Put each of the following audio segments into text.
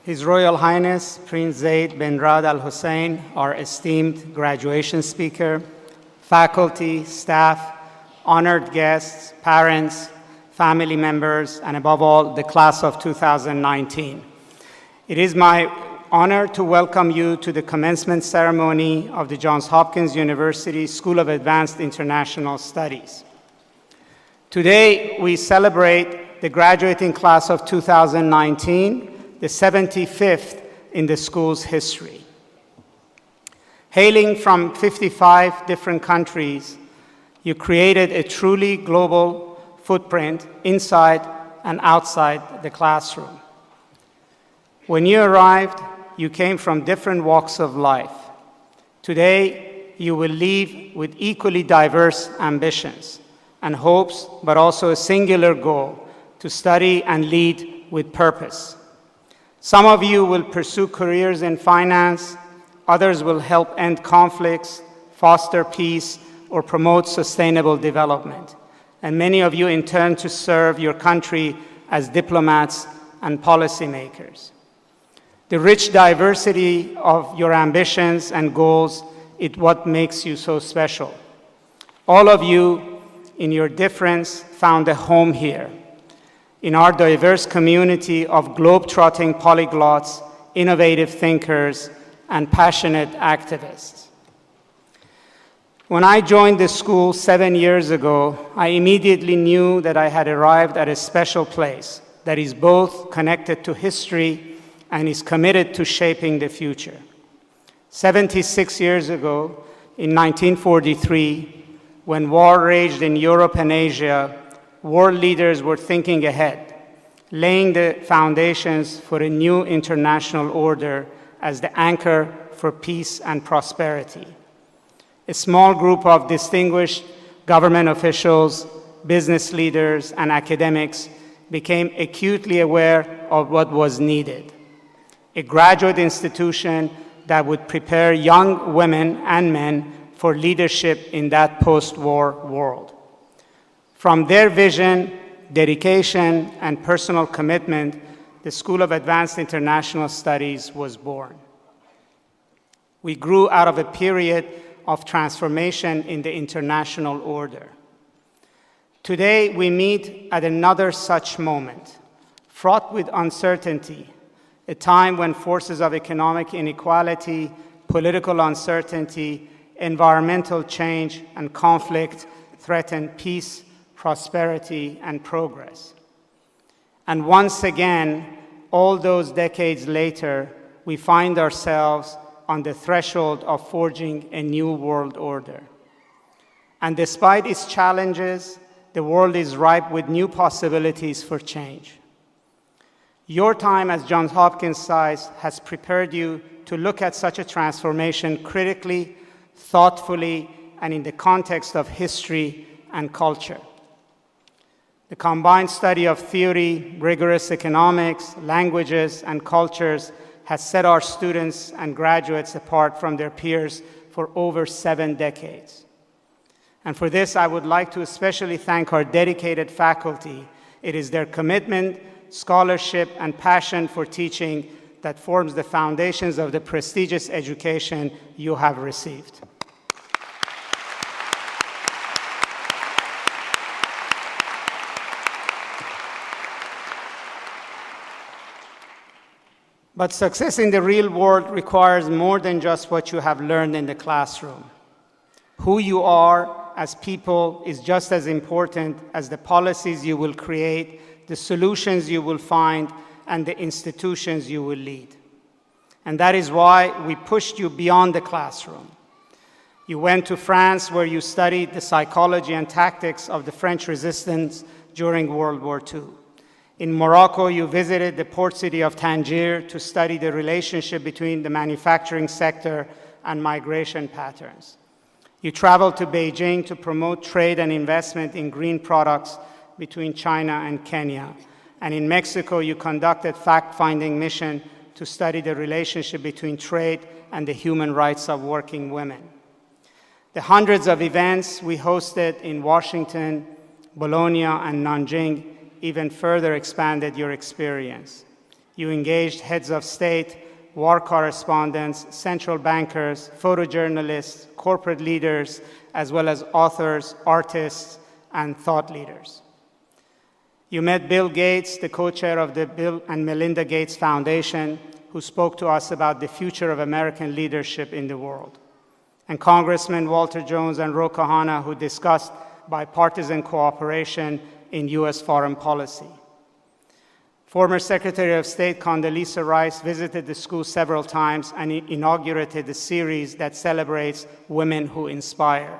His Royal Highness Prince Zaid bin Rad Al Hussein, our esteemed graduation speaker, faculty, staff, honored guests, parents, family members, and above all, the class of 2019. It is my honor to welcome you to the commencement ceremony of the Johns Hopkins University School of Advanced International Studies. Today, we celebrate the graduating class of 2019, the 75th in the school's history. Hailing from 55 different countries, you created a truly global footprint inside and outside the classroom. When you arrived, you came from different walks of life. Today, you will leave with equally diverse ambitions and hopes, but also a singular goal: to study and lead with purpose. Some of you will pursue careers in finance, others will help end conflicts, foster peace, or promote sustainable development. And many of you intend to serve your country as diplomats and policymakers. The rich diversity of your ambitions and goals is what makes you so special. All of you, in your difference, found a home here, in our diverse community of globe-trotting polyglots, innovative thinkers, and passionate activists. When I joined the school 7 years ago, I immediately knew that I had arrived at a special place that is both connected to history and is committed to shaping the future. 76 years ago, in 1943, when war raged in Europe and Asia, world leaders were thinking ahead, laying the foundations for a new international order as the anchor for peace and prosperity. A small group of distinguished government officials, business leaders, and academics became acutely aware of what was needed: a graduate institution that would prepare young women and men for leadership in that post-war world. From their vision, dedication, and personal commitment, the School of Advanced International Studies was born. We grew out of a period of transformation in the international order. Today, we meet at another such moment, fraught with uncertainty, a time when forces of economic inequality, political uncertainty, environmental change, and conflict threaten peace, prosperity, and progress. And once again, all those decades later, we find ourselves on the threshold of forging a new world order. And despite its challenges, the world is ripe with new possibilities for change. Your time as Johns Hopkins SAIS has prepared you to look at such a transformation critically, thoughtfully, and in the context of history and culture. The combined study of theory, rigorous economics, languages, and cultures has set our students and graduates apart from their peers for over 7 decades. And for this, I would like to especially thank our dedicated faculty. It is their commitment, scholarship, and passion for teaching that forms the foundations of the prestigious education you have received. But success in the real world requires more than just what you have learned in the classroom. Who you are as people is just as important as the policies you will create, the solutions you will find, and the institutions you will lead. And that is why we pushed you beyond the classroom. You went to France, where you studied the psychology and tactics of the French resistance during World War II. In Morocco, you visited the port city of Tangier to study the relationship between the manufacturing sector and migration patterns. You traveled to Beijing to promote trade and investment in green products between China and Kenya. And in Mexico, you conducted fact-finding mission to study the relationship between trade and the human rights of working women. The hundreds of events we hosted in Washington, Bologna, and Nanjing even further expanded your experience. You engaged heads of state, war correspondents, central bankers, photojournalists, corporate leaders, as well as authors, artists, and thought leaders. You met Bill Gates, the co-chair of the Bill and Melinda Gates Foundation, who spoke to us about the future of American leadership in the world, and Congressman Walter Jones and Ro Khanna, who discussed bipartisan cooperation in U.S. foreign policy. Former Secretary of State Condoleezza Rice visited the school several times and inaugurated a series that celebrates women who inspire.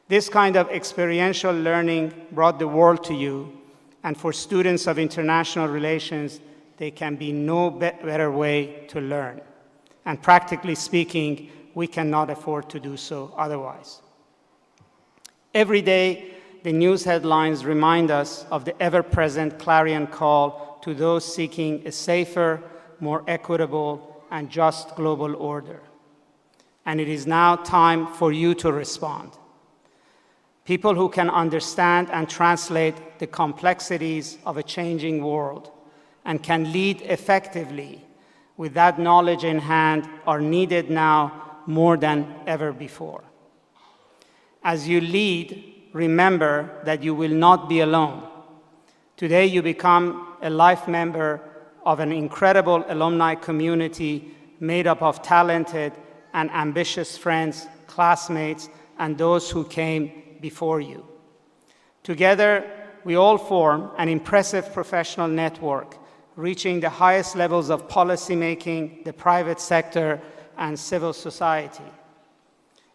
This kind of experiential learning brought the world to you, and for students of international relations, there can be no better way to learn. And practically speaking, we cannot afford to do so otherwise. Every day, the news headlines remind us of the ever-present clarion call to those seeking a safer, more equitable, and just global order. And it is now time for you to respond. People who can understand and translate the complexities of a changing world and can lead effectively with that knowledge in hand are needed now more than ever before. As you lead, remember that you will not be alone. Today, you become a life member of an incredible alumni community made up of talented and ambitious friends, classmates, and those who came before you. Together, we all form an impressive professional network, reaching the highest levels of policymaking, the private sector, and civil society.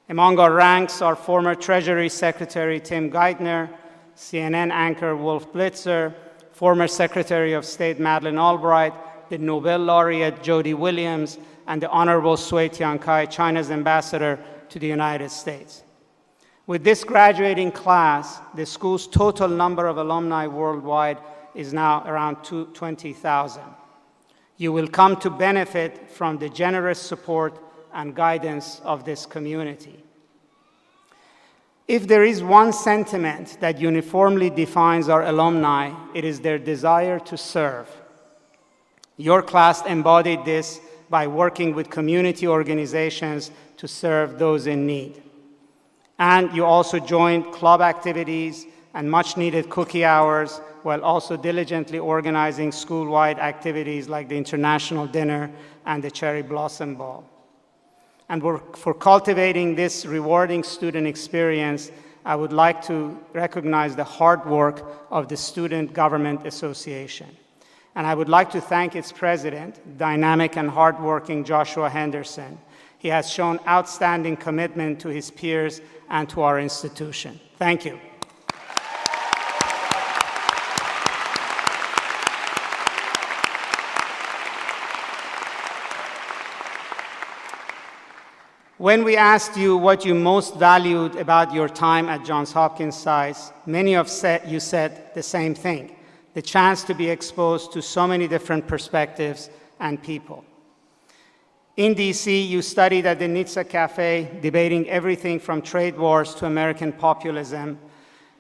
Among our ranks are former Treasury Secretary Tim Geithner, CNN anchor Wolf Blitzer, former Secretary of State Madeleine Albright, the Nobel laureate Jody Williams, and the Honorable Sui Tiankai, China's ambassador to the United States. With this graduating class, the school's total number of alumni worldwide is now around 20,000. You will come to benefit from the generous support and guidance of this community. If there is one sentiment that uniformly defines our alumni, it is their desire to serve. Your class embodied this by working with community organizations to serve those in need. And you also joined club activities and much-needed cookie hours, while also diligently organizing school-wide activities like the International Dinner and the Cherry Blossom Ball. And for cultivating this rewarding student experience, I would like to recognize the hard work of the Student Government Association. And I would like to thank its president, dynamic and hardworking Joshua Henderson. He has shown outstanding commitment to his peers and to our institution. Thank you. When we asked you what you most valued about your time at Johns Hopkins SAIS, many of you said the same thing, the chance to be exposed to so many different perspectives and people. In DC, you studied at the Nitsa Cafe, debating everything from trade wars to American populism,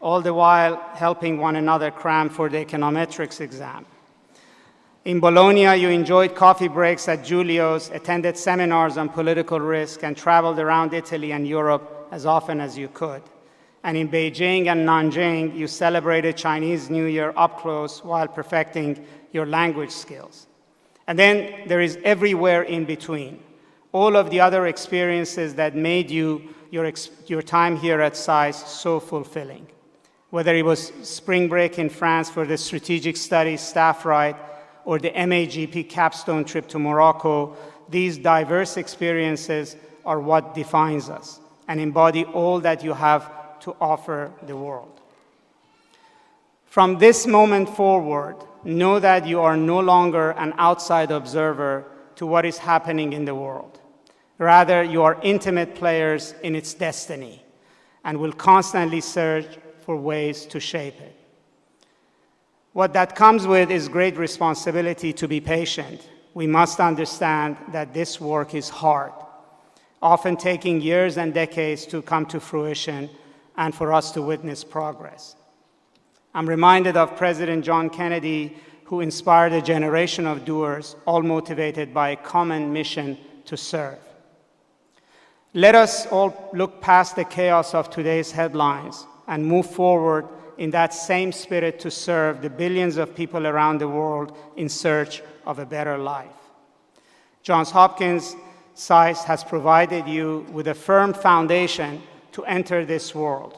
all the while helping one another cram for the econometrics exam. In Bologna, you enjoyed coffee breaks at Giulio's, attended seminars on political risk, and traveled around Italy and Europe as often as you could. And in Beijing and Nanjing, you celebrated Chinese New Year up close while perfecting your language skills. And then there is everywhere in between, all of the other experiences that made your time here at SAIS so fulfilling. Whether it was spring break in France for the strategic studies staff ride, or the MAGP capstone trip to Morocco, these diverse experiences are what defines us and embody all that you have to offer the world. From this moment forward, know that you are no longer an outside observer to what is happening in the world. Rather, you are intimate players in its destiny and will constantly search for ways to shape it. What that comes with is great responsibility to be patient. We must understand that this work is hard, often taking years and decades to come to fruition and for us to witness progress. I'm reminded of President John Kennedy, who inspired a generation of doers, all motivated by a common mission to serve. Let us all look past the chaos of today's headlines and move forward in that same spirit to serve the billions of people around the world in search of a better life. Johns Hopkins SAIS has provided you with a firm foundation to enter this world.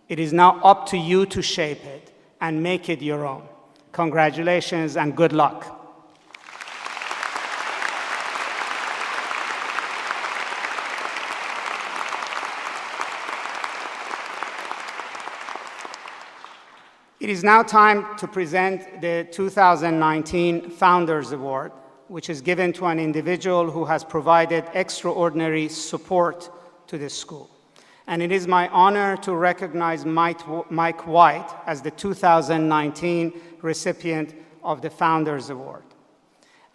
It is now up to you to shape it and make it your own. Congratulations and good luck. It is now time to present the 2019 Founders Award, which is given to an individual who has provided extraordinary support to this school. And it is my honor to recognize Mike White as the 2019 recipient of the Founders Award.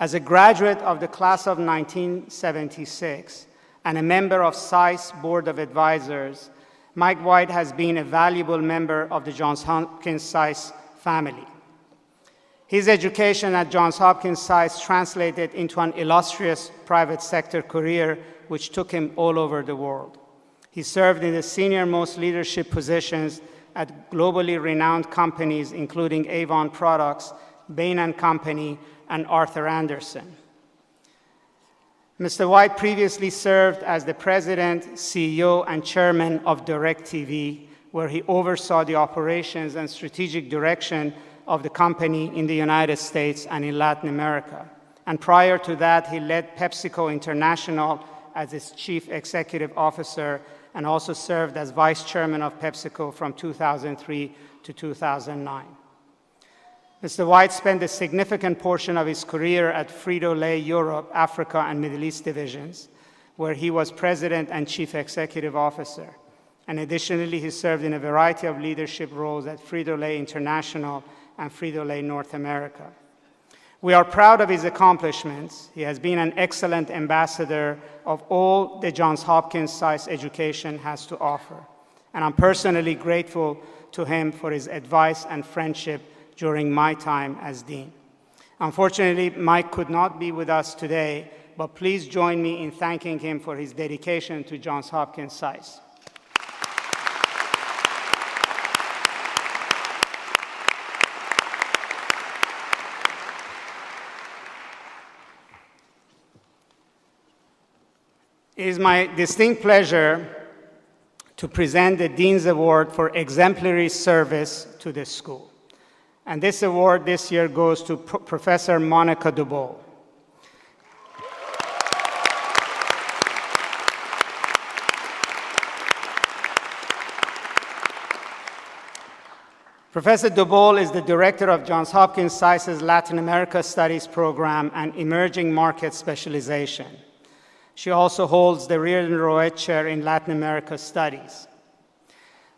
As a graduate of the class of 1976 and a member of SAIS Board of Advisors, Mike White has been a valuable member of the Johns Hopkins SAIS family. His education at Johns Hopkins SAIS translated into an illustrious private sector career which took him all over the world. He served in the senior-most leadership positions at globally renowned companies including Avon Products, Bain & Company, and Arthur Andersen. Mr. White previously served as the president, CEO, and chairman of DirecTV, where he oversaw the operations and strategic direction of the company in the United States and in Latin America. And prior to that, he led PepsiCo International as its chief executive officer and also served as vice chairman of PepsiCo from 2003 to 2009. Mr. White spent a significant portion of his career at Frito-Lay Europe, Africa, and Middle East divisions, where he was president and chief executive officer. And additionally, he served in a variety of leadership roles at Frito-Lay International and Frito-Lay North America. We are proud of his accomplishments. He has been an excellent ambassador of all the Johns Hopkins SAIS education has to offer. And I'm personally grateful to him for his advice and friendship during my time as dean. Unfortunately, Mike could not be with us today, but please join me in thanking him for his dedication to Johns Hopkins SAIS. It is my distinct pleasure to present the Dean's Award for Exemplary Service to this school. And this award this year goes to Professor Monica Dubol. Professor Dubol is the director of Johns Hopkins SAIS's Latin America Studies Program and Emerging Market Specialization. She also holds the Reardon Roet Chair in Latin America Studies.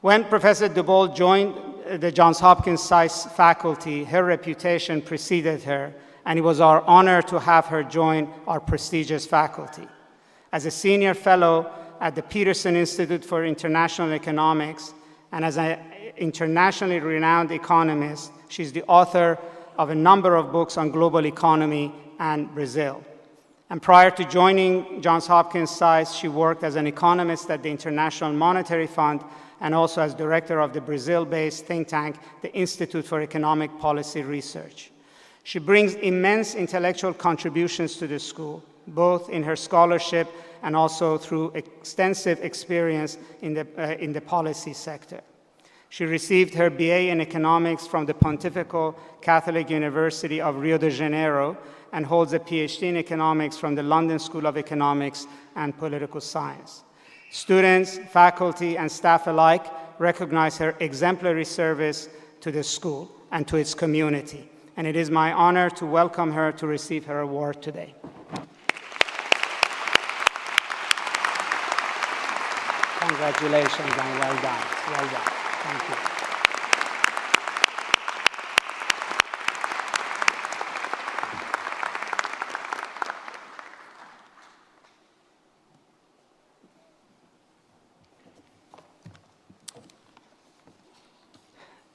When Professor Dubol joined the Johns Hopkins SAIS faculty, her reputation preceded her, and it was our honor to have her join our prestigious faculty. As a senior fellow at the Peterson Institute for International Economics, and as an internationally renowned economist, she's the author of a number of books on global economy and Brazil. And prior to joining Johns Hopkins SAIS, she worked as an economist at the International Monetary Fund and also as director of the Brazil-based think tank, the Institute for Economic Policy Research. She brings immense intellectual contributions to the school, both in her scholarship and also through extensive experience in the policy sector. She received her BA in economics from the Pontifical Catholic University of Rio de Janeiro and holds a PhD in economics from the London School of Economics and Political Science. Students, faculty, and staff alike recognize her exemplary service to the school and to its community. And it is my honor to welcome her to receive her award today. Congratulations and well done. Well done. Thank you.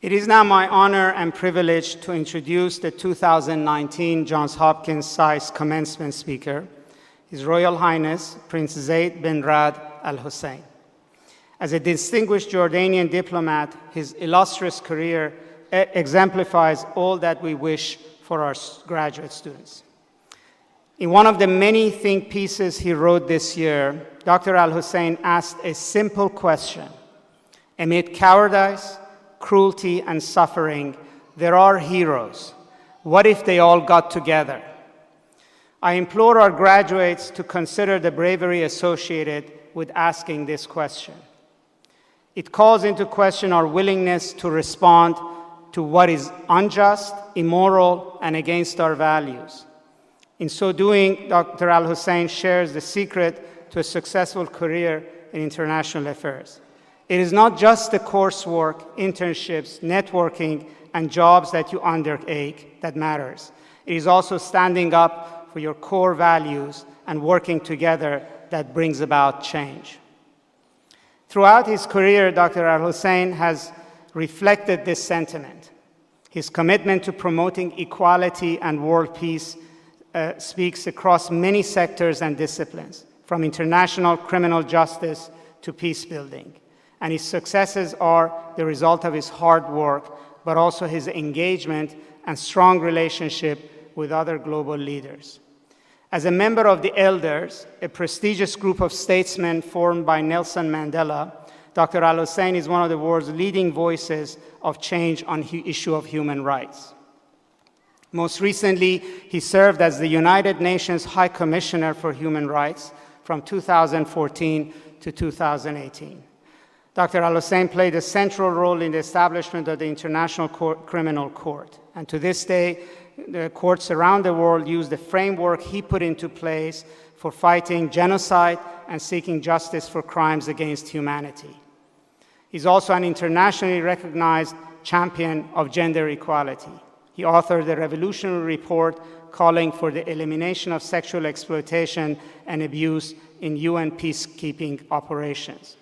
It is now my honor and privilege to introduce the 2019 Johns Hopkins SAIS commencement speaker, His Royal Highness Prince Zayed bin Rad Al Hussein. As a distinguished Jordanian diplomat, his illustrious career exemplifies all that we wish for our graduate students. In one of the many think pieces he wrote this year, Dr. Al Hussein asked a simple question. Amid cowardice, cruelty, and suffering, there are heroes. What if they all got together? I implore our graduates to consider the bravery associated with asking this question. It calls into question our willingness to respond to what is unjust, immoral, and against our values. In so doing, Dr. Al Hussein shares the secret to a successful career in international affairs. It is not just the coursework, internships, networking, and jobs that you undertake that matters. It is also standing up for your core values and working together that brings about change. Throughout his career, Dr. Al Hussein has reflected this sentiment. His commitment to promoting equality and world peace speaks across many sectors and disciplines, from international criminal justice to peace building. And his successes are the result of his hard work, but also his engagement and strong relationship with other global leaders. As a member of the Elders, a prestigious group of statesmen formed by Nelson Mandela, Dr. Al Hussein is one of the world's leading voices of change on the issue of human rights. Most recently, he served as the United Nations High Commissioner for Human Rights from 2014 to 2018. Dr. Al Hussein played a central role in the establishment of the International Criminal Court, and to this day, the courts around the world use the framework he put into place for fighting genocide and seeking justice for crimes against humanity. He's also an internationally recognized champion of gender equality. He authored a revolutionary report calling for the elimination of sexual exploitation and abuse in UN peacekeeping operations.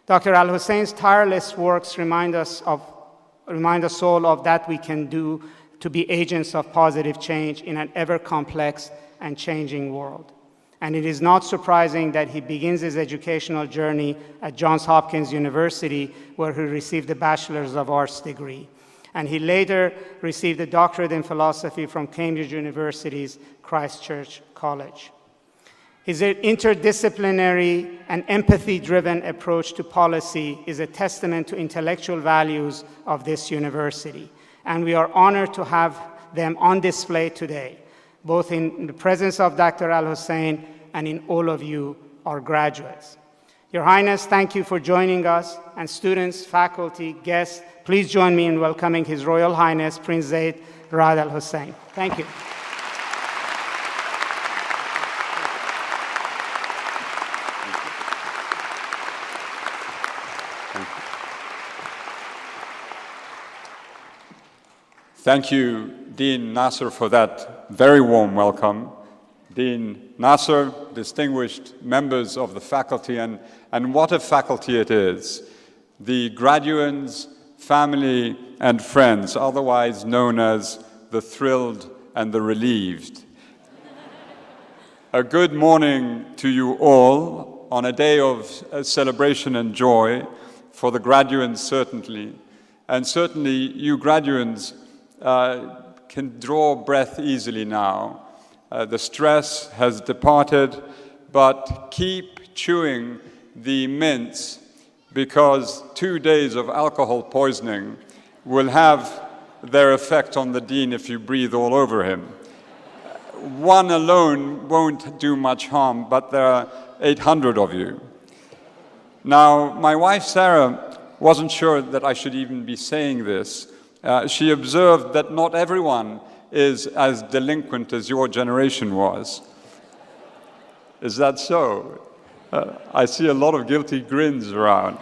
Dr. Al Hussein's tireless works remind us all of that we can do to be agents of positive change in an ever-complex and changing world. And it is not surprising that he begins his educational journey at Johns Hopkins University, where he received a Bachelor's of Arts degree. And he later received a doctorate in philosophy from Cambridge University's Christ Church College. His interdisciplinary and empathy-driven approach to policy is a testament to intellectual values of this university. And we are honored to have them on display today, both in the presence of Dr. Al Hussein and in all of you, our graduates. Your Highness, thank you for joining us, and students, faculty, guests, please join me in welcoming His Royal Highness Prince Zayed bin Rad Al Hussein. Thank you. Thank you, Dean Nasser, for that very warm welcome. Dean Nasser, distinguished members of the faculty, and what a faculty it is. The graduates, family, and friends, otherwise known as the thrilled and the relieved. A good morning to you all on a day of celebration and joy for the graduates, certainly. And certainly, you graduates can draw breath easily now. The stress has departed, but keep chewing the mints, because 2 days of alcohol poisoning will have their effect on the dean if you breathe all over him. One alone won't do much harm, but there are 800 of you. Now, my wife Sarah wasn't sure that I should even be saying this. She observed that not everyone is as delinquent as your generation was. Is that so? I see a lot of guilty grins around.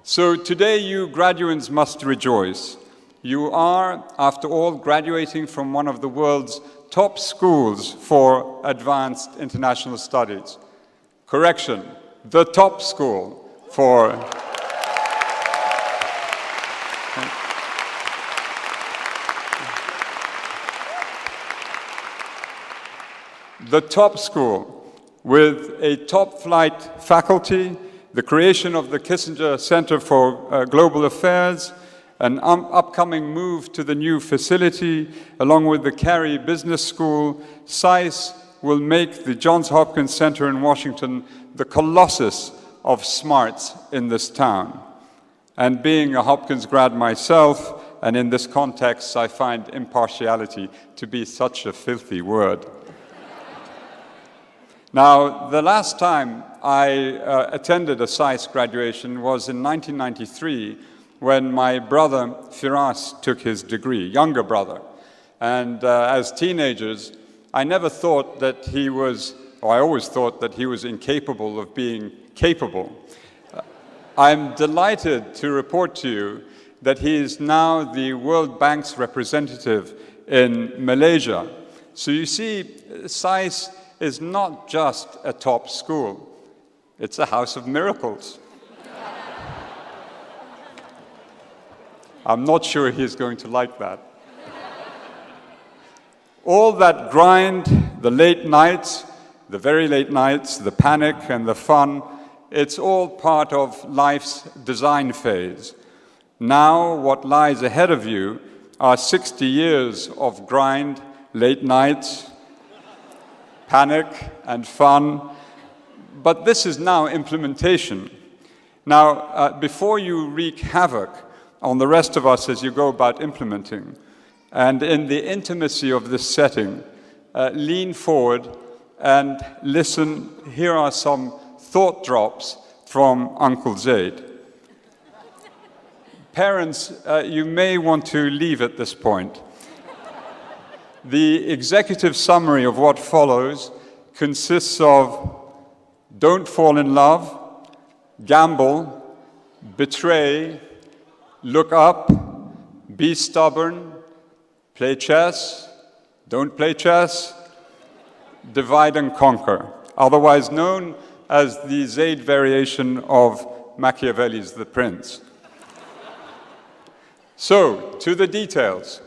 So today you graduates must rejoice. You are, after all, graduating from one of the world's top schools for advanced international studies. Correction, the top school for the top school with a top-flight faculty, the creation of the Kissinger Center for Global Affairs, an upcoming move to the new facility, along with the Carey Business School. SAIS will make the Johns Hopkins Center in Washington the colossus of smarts in this town. And being a Hopkins grad myself, and in this context, I find impartiality to be such a filthy word. Now, the last time I attended a SAIS graduation was in 1993, when my brother Firas took his degree, younger brother. And as teenagers, I never thought that he was, or I always thought that he was incapable of being capable. I'm delighted to report to you that he is now the World Bank's representative in Malaysia. So you see, SAIS is not just a top school, it's a house of miracles. I'm not sure he's going to like that. All that grind, the late nights, the very late nights, the panic and the fun, it's all part of life's design phase. Now, what lies ahead of you are 60 years of grind, late nights, panic and fun, but this is now implementation. Now, before you wreak havoc on the rest of us as you go about implementing, and in the intimacy of this setting, lean forward and listen. Here are some thought drops from Uncle Zaid. Parents, you may want to leave at this point. The executive summary of what follows consists of don't fall in love, gamble, betray, look up, be stubborn, play chess, don't play chess, divide and conquer, otherwise known as the Zaid variation of Machiavelli's The Prince. So, to the details.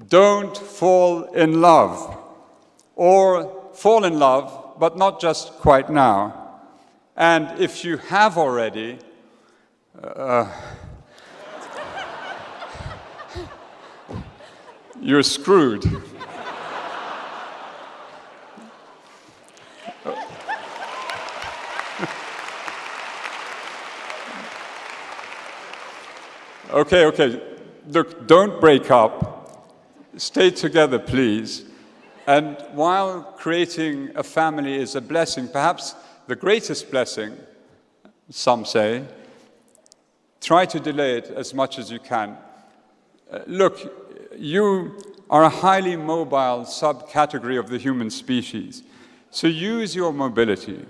Don't fall in love, or fall in love, but not just quite now. And if you have already, you're screwed. Okay. Look, don't break up. Stay together, please. And while creating a family is a blessing, perhaps the greatest blessing, some say, try to delay it as much as you can. Look, you are a highly mobile subcategory of the human species. So use your mobility.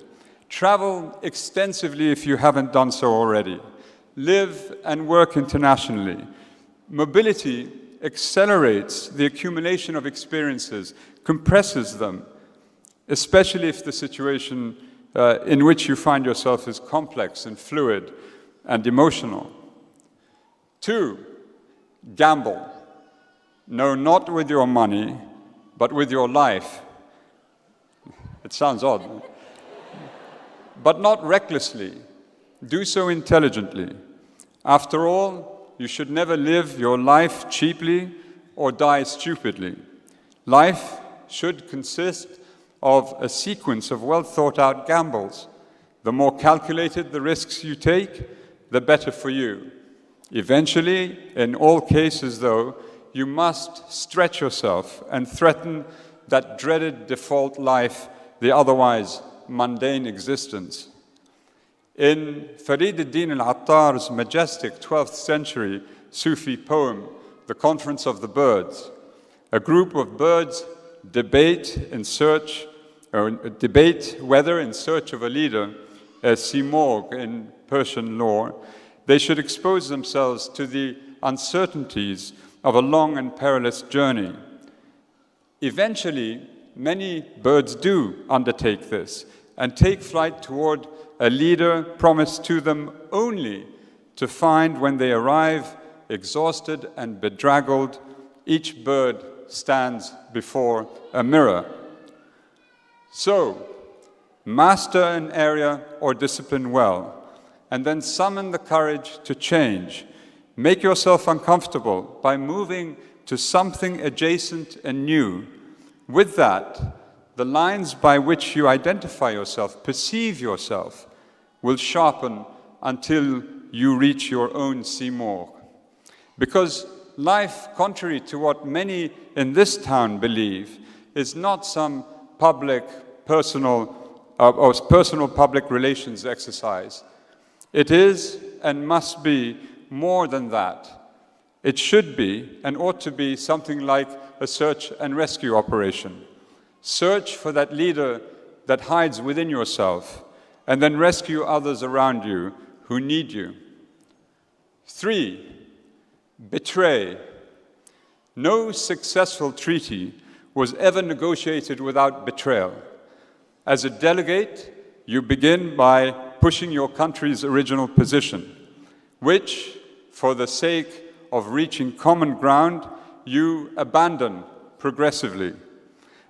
Travel extensively if you haven't done so already. Live and work internationally. Mobility accelerates the accumulation of experiences, compresses them, especially if the situation in which you find yourself is complex and fluid and emotional. 2, gamble. No, not with your money, but with your life. It sounds odd. But not recklessly. Do so intelligently. After all, you should never live your life cheaply or die stupidly. Life should consist of a sequence of well-thought-out gambles. The more calculated the risks you take, the better for you. Eventually, in all cases, though, you must stretch yourself and threaten that dreaded default life, the otherwise mundane existence. In Farid ad-Din al-Attar's majestic 12th century Sufi poem, The Conference of the Birds, a group of birds debate whether in search of a leader, as Simorgh in Persian lore, they should expose themselves to the uncertainties of a long and perilous journey. Eventually, many birds do undertake this and take flight toward a leader promised to them only to find when they arrive, exhausted and bedraggled, each bird stands before a mirror. So, master an area or discipline well, and then summon the courage to change. Make yourself uncomfortable by moving to something adjacent and new. With that, the lines by which you identify yourself, perceive yourself, will sharpen until you reach your own Seymour. Because life, contrary to what many in this town believe, is not some personal public relations exercise. It is and must be more than that. It should be and ought to be something like a search and rescue operation. Search for that leader that hides within yourself, and then rescue others around you who need you. 3, betray. No successful treaty was ever negotiated without betrayal. As a delegate, you begin by pushing your country's original position, which, for the sake of reaching common ground, you abandon progressively.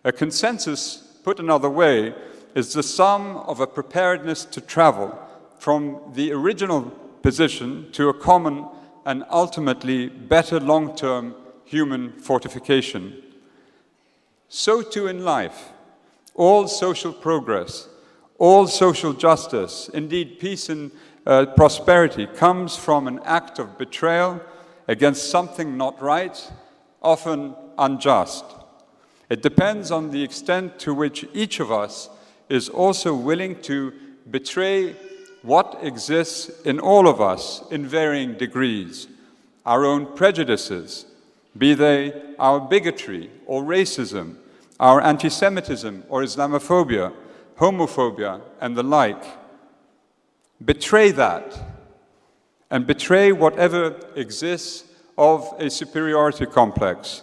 A consensus, put another way, is the sum of a preparedness to travel from the original position to a common and ultimately better long-term human fortification. So too in life, all social progress, all social justice, indeed peace and prosperity, comes from an act of betrayal against something not right, often unjust. It depends on the extent to which each of us is also willing to betray what exists in all of us in varying degrees, our own prejudices, be they our bigotry or racism, our anti-Semitism or Islamophobia, homophobia, and the like. Betray that, and betray whatever exists of a superiority complex,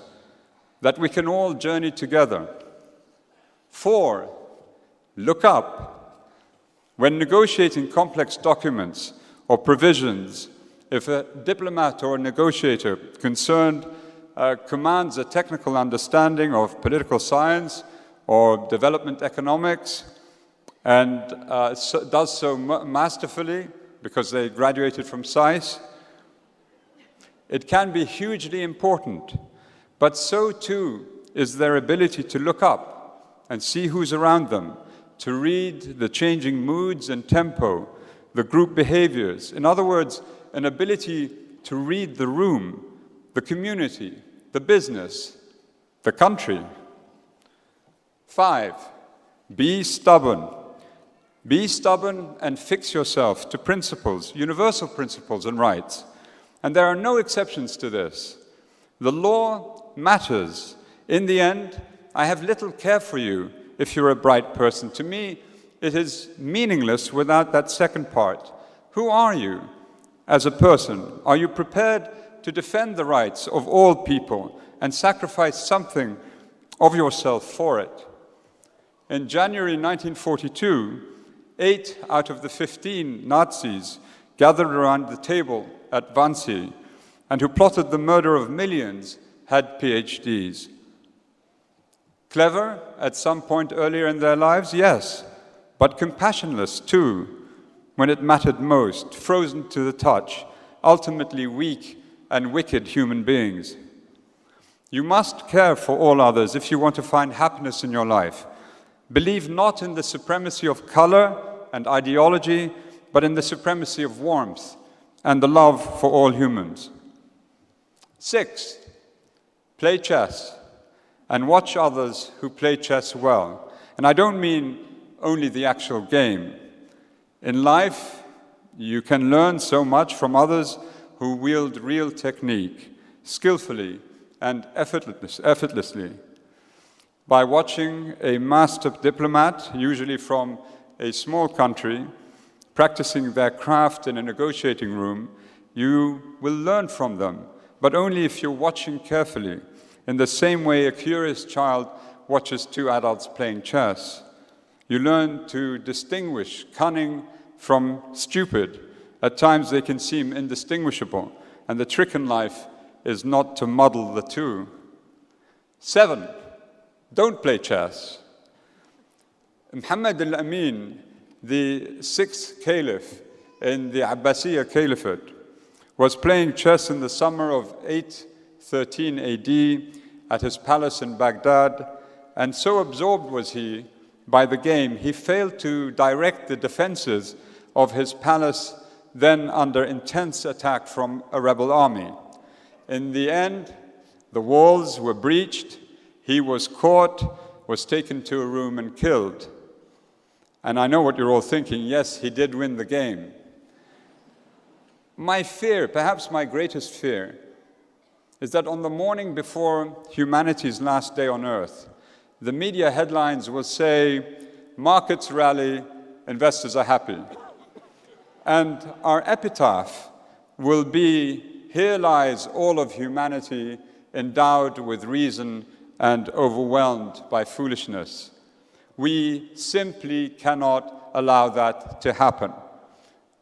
that we can all journey together. 4, look up. When negotiating complex documents or provisions, if a diplomat or a negotiator concerned commands a technical understanding of political science or development economics and does so masterfully because they graduated from SAIS, it can be hugely important, but so too is their ability to look up and see who's around them, to read the changing moods and tempo, the group behaviors. In other words, an ability to read the room, the community, the business, the country. 5, be stubborn. Be stubborn and fix yourself to principles, universal principles and rights. And there are no exceptions to this. The law matters. In the end, I have little care for you if you're a bright person. To me, it is meaningless without that second part. Who are you as a person? Are you prepared to defend the rights of all people and sacrifice something of yourself for it? In January 1942, 8 out of the 15 Nazis gathered around the table at Wannsee and who plotted the murder of millions had PhDs. Clever at some point earlier in their lives, yes, but compassionless too, when it mattered most, frozen to the touch, ultimately weak and wicked human beings. You must care for all others if you want to find happiness in your life. Believe not in the supremacy of color and ideology, but in the supremacy of warmth and the love for all humans. 6, play chess and watch others who play chess well. And I don't mean only the actual game. In life, you can learn so much from others who wield real technique, skillfully and effortlessly. By watching a master diplomat, usually from a small country, practicing their craft in a negotiating room, you will learn from them, but only if you're watching carefully, in the same way a curious child watches 2 adults playing chess. You learn to distinguish cunning from stupid. At times they can seem indistinguishable, and the trick in life is not to muddle the two. 7, don't play chess. Muhammad al-Amin, the sixth caliph in the Abbasiya Caliphate, was playing chess in the summer of 813 AD at his palace in Baghdad, and so absorbed was he by the game, he failed to direct the defenses of his palace, then under intense attack from a rebel army. In the end, the walls were breached, he was caught, was taken to a room and killed. And I know what you're all thinking, yes, he did win the game. My fear, perhaps my greatest fear, is that on the morning before humanity's last day on Earth, the media headlines will say, markets rally, investors are happy. And our epitaph will be, here lies all of humanity endowed with reason and overwhelmed by foolishness. We simply cannot allow that to happen.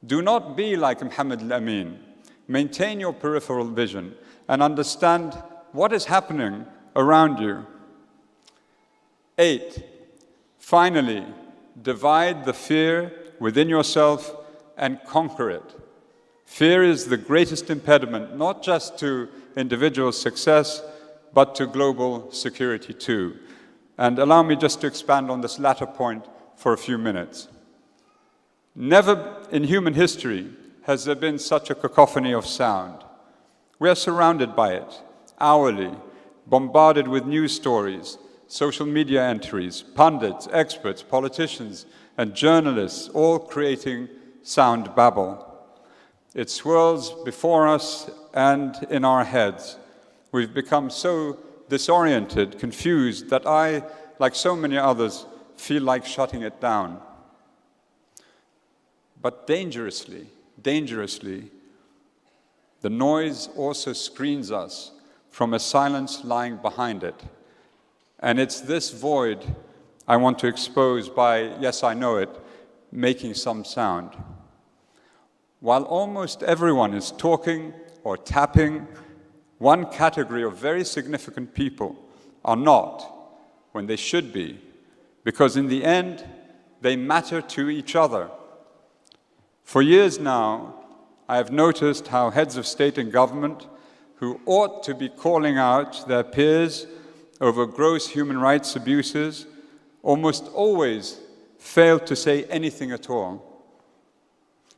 Do not be like Muhammad al-Amin. Maintain your peripheral vision and understand what is happening around you. 8, finally, divide the fear within yourself and conquer it. Fear is the greatest impediment, not just to individual success, but to global security too. And allow me just to expand on this latter point for a few minutes. Never in human history has there been such a cacophony of sound. We are surrounded by it, hourly, bombarded with news stories, social media entries, pundits, experts, politicians, and journalists, all creating sound babble. It swirls before us and in our heads. We've become so disoriented, confused, that I, like so many others, feel like shutting it down. But dangerously, the noise also screens us from a silence lying behind it. And it's this void I want to expose by, yes, I know it, making some sound. While almost everyone is talking or tapping, one category of very significant people are not, when they should be, because in the end, they matter to each other. For years now, I have noticed how heads of state and government who ought to be calling out their peers over gross human rights abuses almost always fail to say anything at all.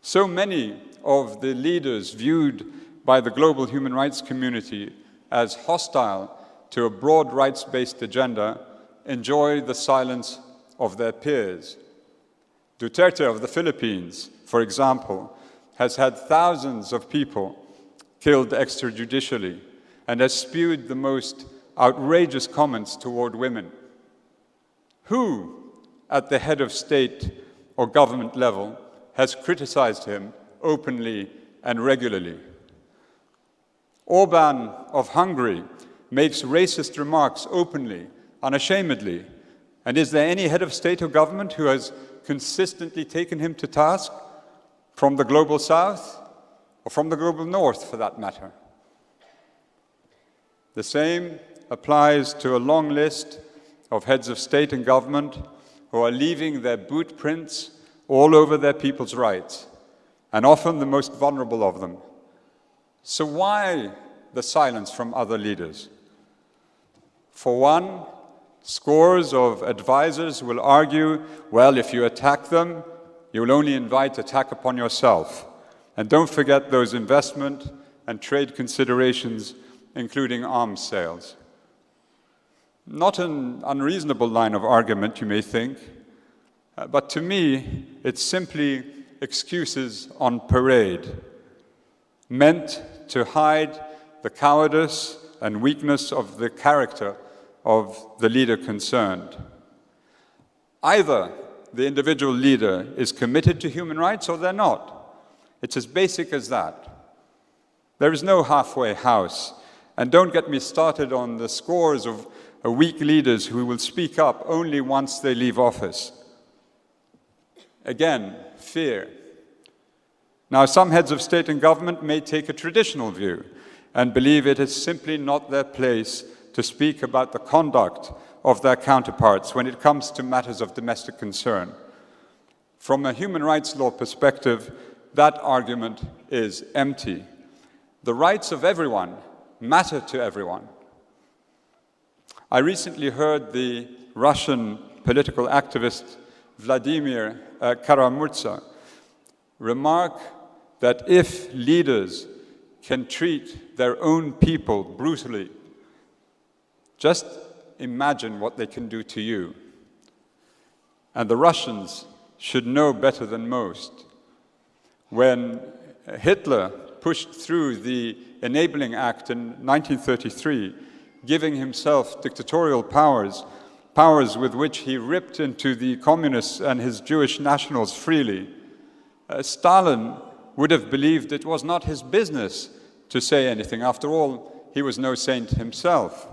So many of the leaders viewed by the global human rights community as hostile to a broad rights-based agenda enjoy the silence of their peers. Duterte of the Philippines, for example, has had thousands of people killed extrajudicially and has spewed the most outrageous comments toward women. Who, at the head of state or government level, has criticized him openly and regularly? Orban of Hungary makes racist remarks openly, unashamedly. And is there any head of state or government who has consistently taken him to task, from the global south or from the global north, for that matter? The same applies to a long list of heads of state and government who are leaving their boot prints all over their people's rights, and often the most vulnerable of them. So why the silence from other leaders? For one, scores of advisors will argue, well, if you attack them, you will only invite attack upon yourself. And don't forget those investment and trade considerations, including arms sales. Not an unreasonable line of argument, you may think, but to me, it's simply excuses on parade, meant to hide the cowardice and weakness of the character of the leader concerned. Either the individual leader is committed to human rights or they're not. It's as basic as that. There is no halfway house. And don't get me started on the scores of weak leaders who will speak up only once they leave office. Again, fear. Now, some heads of state and government may take a traditional view and believe it is simply not their place to speak about the conduct of their counterparts when it comes to matters of domestic concern. From a human rights law perspective, that argument is empty. The rights of everyone matter to everyone. I recently heard the Russian political activist Vladimir Kara-Murza remark that if leaders can treat their own people brutally, just imagine what they can do to you. And the Russians should know better than most. When Hitler pushed through the Enabling Act in 1933, giving himself dictatorial powers with which he ripped into the communists and his Jewish nationals freely, Stalin would have believed it was not his business to say anything. After all, he was no saint himself.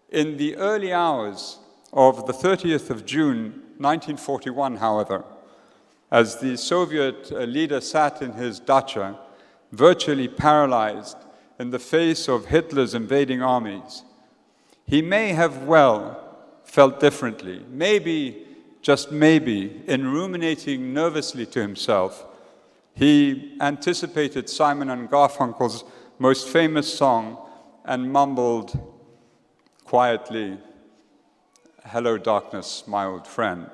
In the early hours of the 30th of June, 1941, however, as the Soviet leader sat in his dacha, virtually paralyzed in the face of Hitler's invading armies, he may have well felt differently, maybe, just maybe, in ruminating nervously to himself, he anticipated Simon and Garfunkel's most famous song and mumbled quietly, "Hello, darkness, my old friend."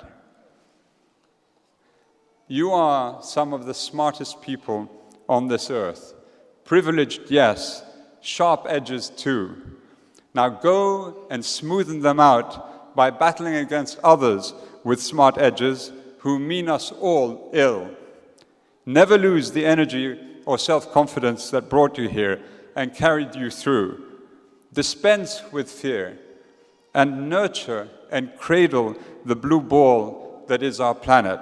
You are some of the smartest people on this earth. Privileged, yes, sharp edges too. Now go and smoothen them out by battling against others with smart edges who mean us all ill. Never lose the energy or self-confidence that brought you here and carried you through. Dispense with fear and nurture and cradle the blue ball that is our planet.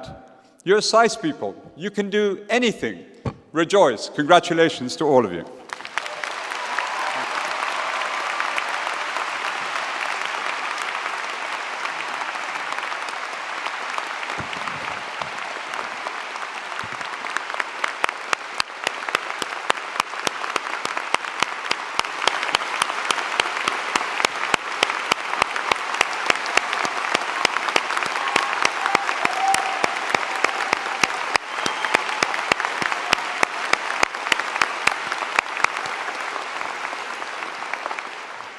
You're SAIS people. You can do anything. Rejoice. Congratulations to all of you.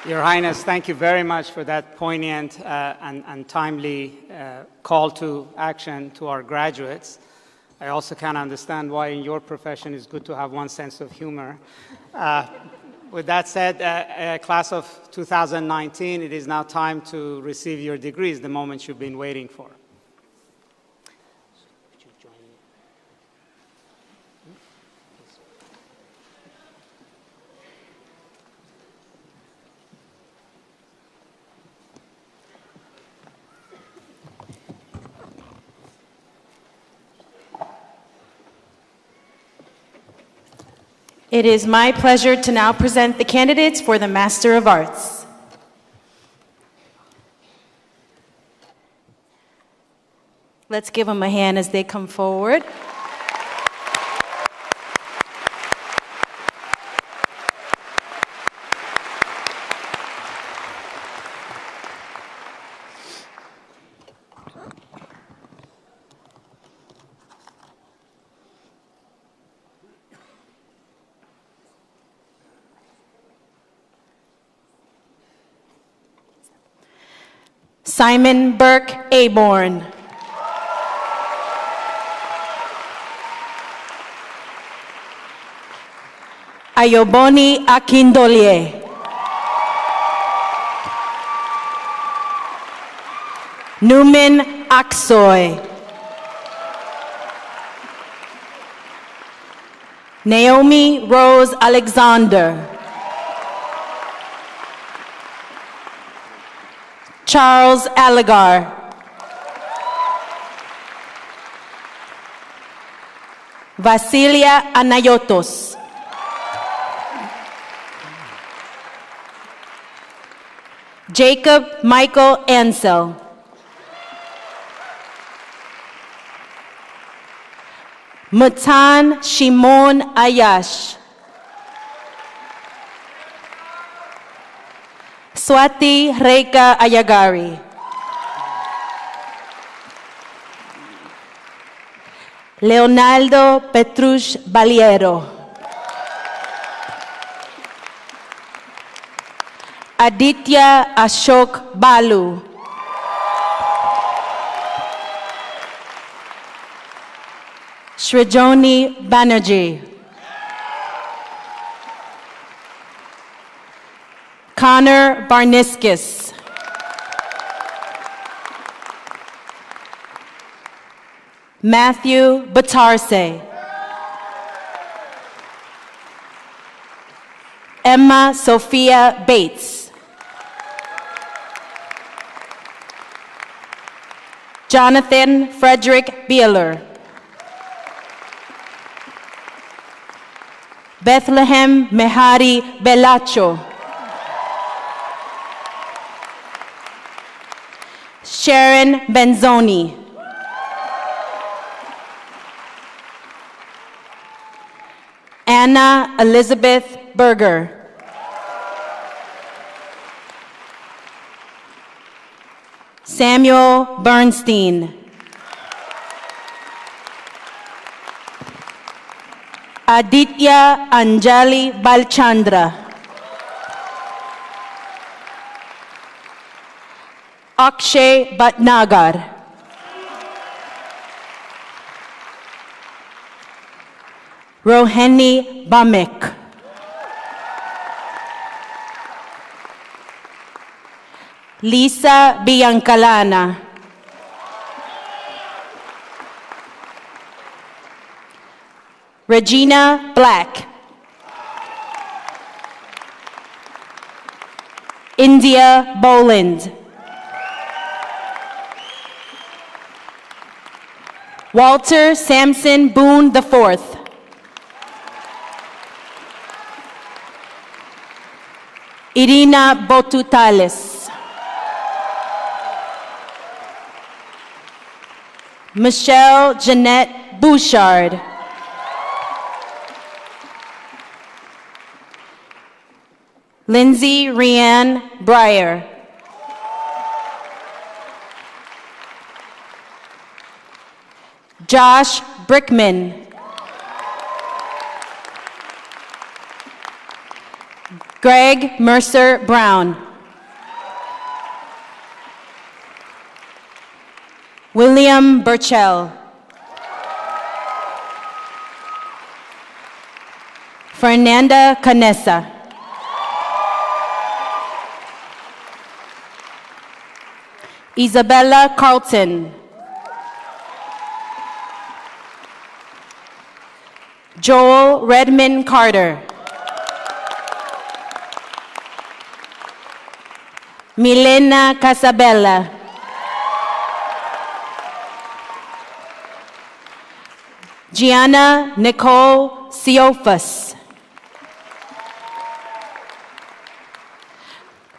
Your Highness, thank you very much for that poignant and timely call to action to our graduates. I also can understand why in your profession it's good to have one sense of humor. With that said, class of 2019, it is now time to receive your degrees, the moment you've been waiting for. It is my pleasure to now present the candidates for the Master of Arts. Let's give them a hand as they come forward. Simon Burke Aborn. Ayoboni Akindolye. Numan Aksoy. Naomi Rose Alexander. Charles Allegar. Vasilia Anayotos. Jacob Michael Ansel. Mutan Shimon Ayash. Swati Reka Ayagari. Leonardo Petrush Baliero. Aditya Ashok Balu. Srijoni Banerjee. Connor Barniskis. Matthew Batarse. Emma Sophia Bates. Jonathan Frederick Beeler. Bethlehem Mehari Belacho. Sharon Benzoni. Anna Elizabeth Berger. Samuel Bernstein. Aditya Anjali Balchandra. Akshay Bhatnagar. Rohini Bamik. Lisa Biancalana. Regina Black. India Boland. Walter Sampson Boone IV. Irina Botutales. Michelle Jeanette Bouchard. Lindsay Rianne Breyer. Josh Brickman. Greg Mercer Brown. William Burchell. Fernanda Canessa. Isabella Carlton. Joel Redmond Carter. Milena Casabella. Gianna Nicole Siofas.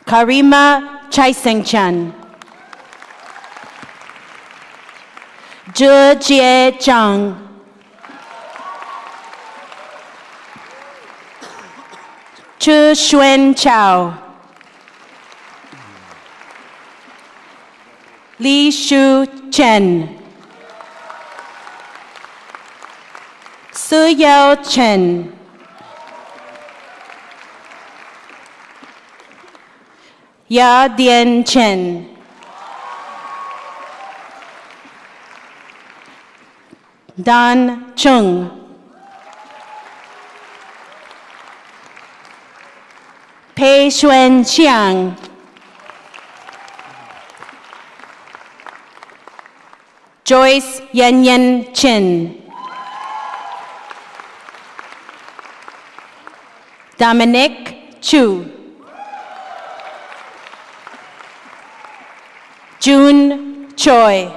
Karima Chaisengchan. Zhe Jie Zhang. Chu Xuan Chao. Li Shu Chen. Su Yao Chen. Ya Dian Chen. Dan Chung. Pei Xuan Xiang. Joyce Yan Yan Chin. Dominic Chu. June Choi.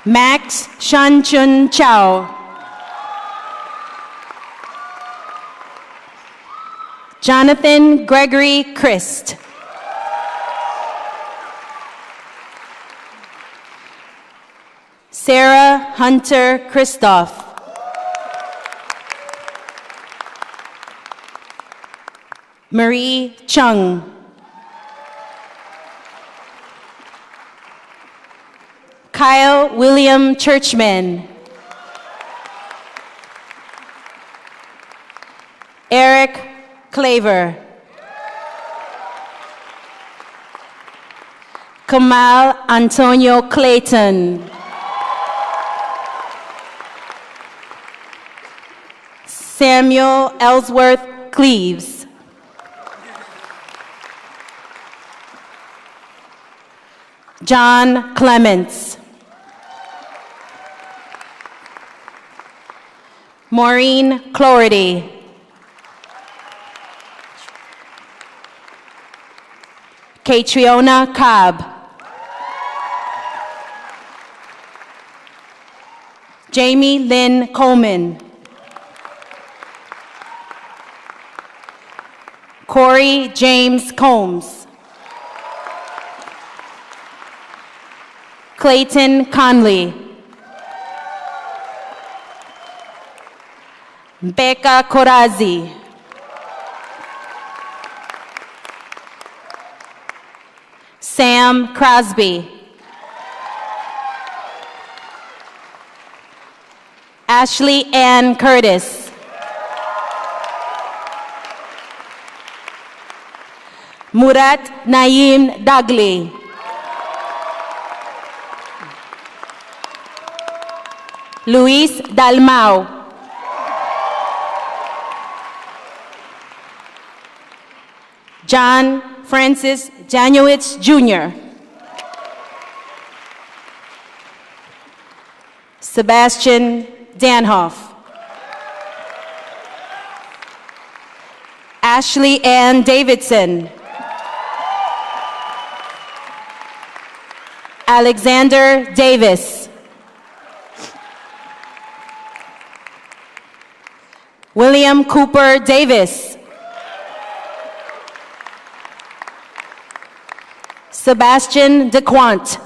Max Shanchun Chao. Jonathan Gregory Christ. Sarah Hunter Christoph. Marie Chung. Kyle William Churchman. Eric Claver. Kamal Antonio Clayton. Samuel Ellsworth Cleaves. John Clements. Maureen Clordy. Catriona Cobb. Jamie Lynn Coleman. Corey James Combs. Clayton Conley. Becca Corazzi. Sam Crosby. Ashley Ann Curtis. Murat Naeem Dagli. Luis Dalmau. John Francis Janowitz Jr. Sebastian Danhoff. Ashley Ann Davidson. Alexander Davis. William Cooper Davis. Sebastian DeQuant.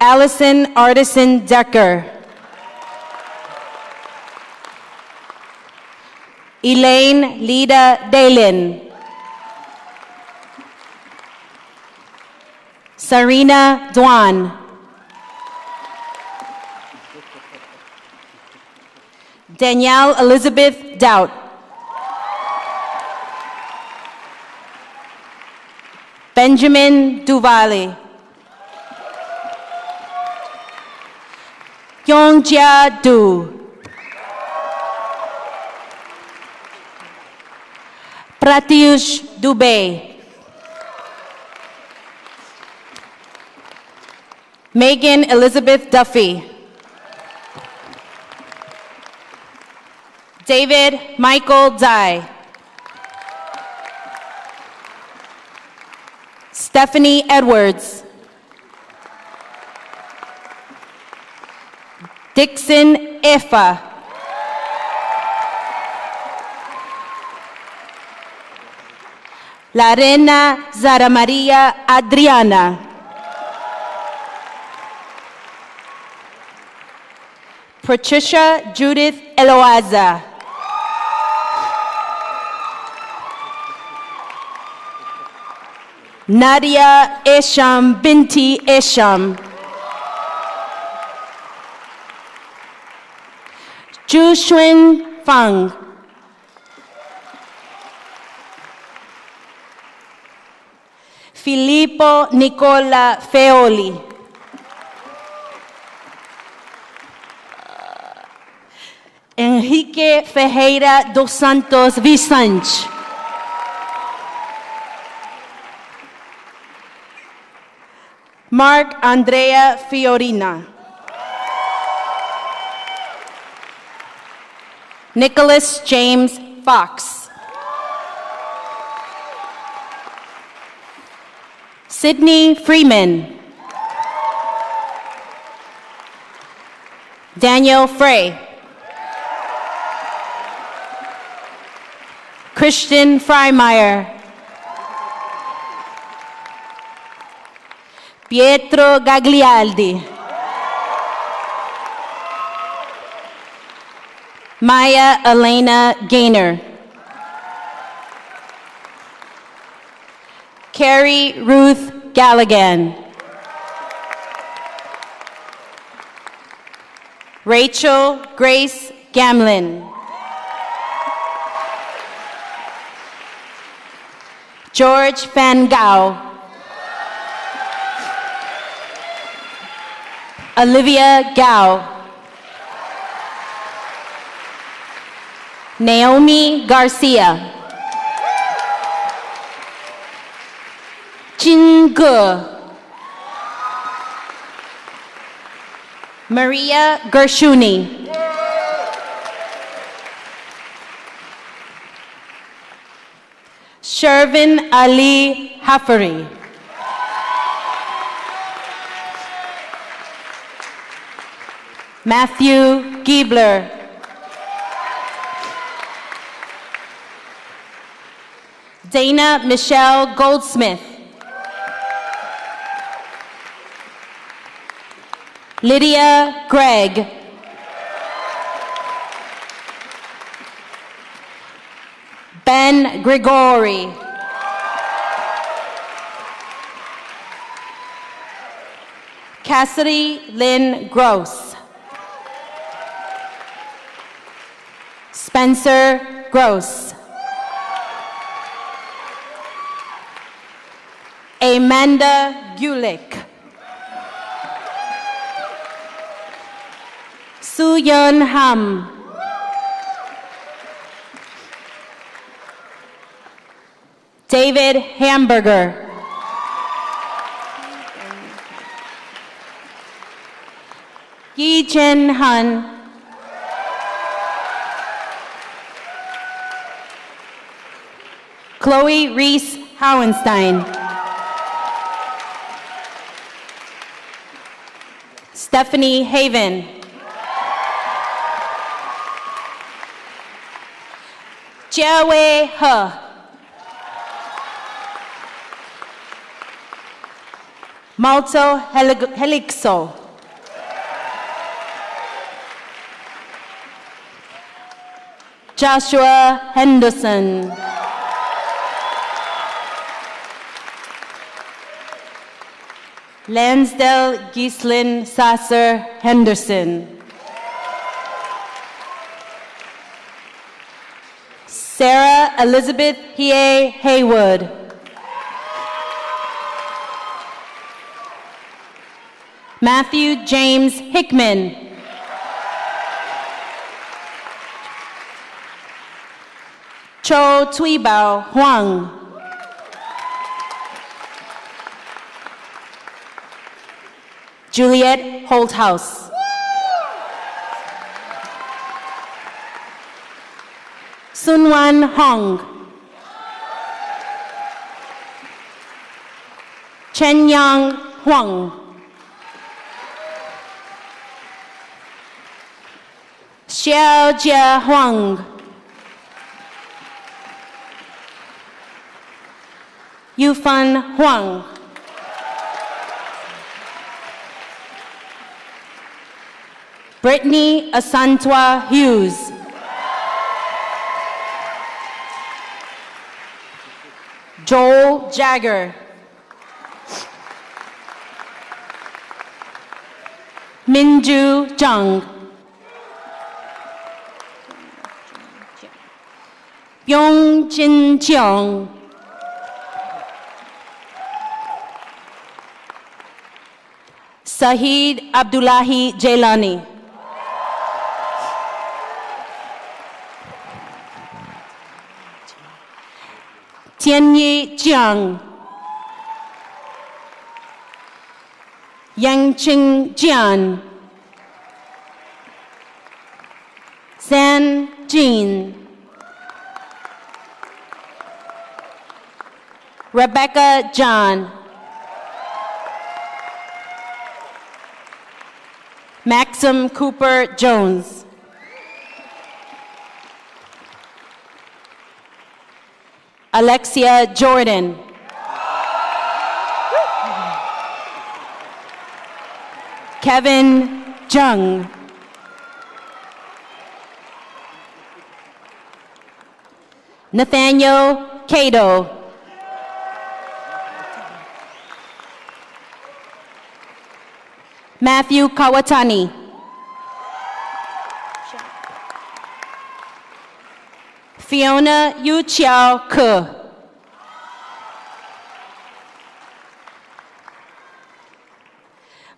Allison Artisan Decker. Elaine Lida Dalin. Sarina Dwan. Danielle Elizabeth Doubt. Benjamin Duvali. Yongjia Du. Pratyush Dubey. Megan Elizabeth Duffy. David Michael Dye. Stephanie Edwards. Dixon Efa. Larena Zara Maria Adriana. Patricia Judith Eloaza. Nadia Esham Binti Esham. Jushun Fang. Filippo Nicola Feoli. Enrique Ferreira dos Santos Vicente. Mark Andrea Fiorina. Nicholas James Fox. Sydney Freeman. Daniel Frey. Christian Freimeyer. Pietro Gagliardi. Maya Elena Gaynor. Carrie Ruth Galligan. Rachel Grace Gamlin. George Van Gao. Olivia Gao. Naomi Garcia. Jin Ge. Maria Gershuni. Shervin Ali Hafari. Matthew Giebler. Dana Michelle Goldsmith. Lydia Gregg. Ben Grigori. Cassidy Lynn Gross. Spencer Gross. Amanda Gulick. Soo Yeon Ham. David Hamburger. Yi Jen Han. Chloe Reese Howenstein. Stephanie Haven. Jiawei He. Malto Helixo. Joshua Henderson. Lansdale Gislin Sasser Henderson. Sarah Elizabeth Hiei Haywood. Matthew James Hickman. Cho Tuibao Huang. Juliet Holthouse. Sunwan Hong. Chen Yang Huang. Xiao Jia Huang. Yufan Huang. Brittany Asantwa Hughes. Joel Jagger. Minju Zhang. Yongjin Jiang. Sahid Abdullahi Jailani. Tianyi Jiang. Yangqing Jian. San Jin. Rebecca John. Maxim Cooper Jones. Alexia Jordan. Kevin Jung. Nathaniel Cato. Matthew Kawatani. Fiona Yu Chiao Ke.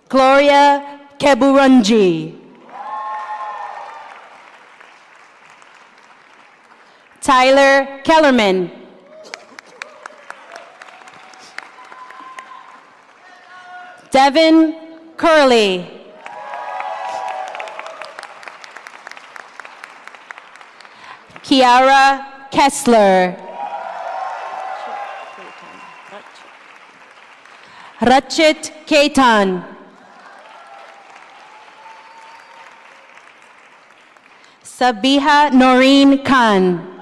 Gloria Keburunji. Tyler Kellerman. Devin Curley. Kiara Kessler. Rachit Ketan. Sabiha Noreen Khan.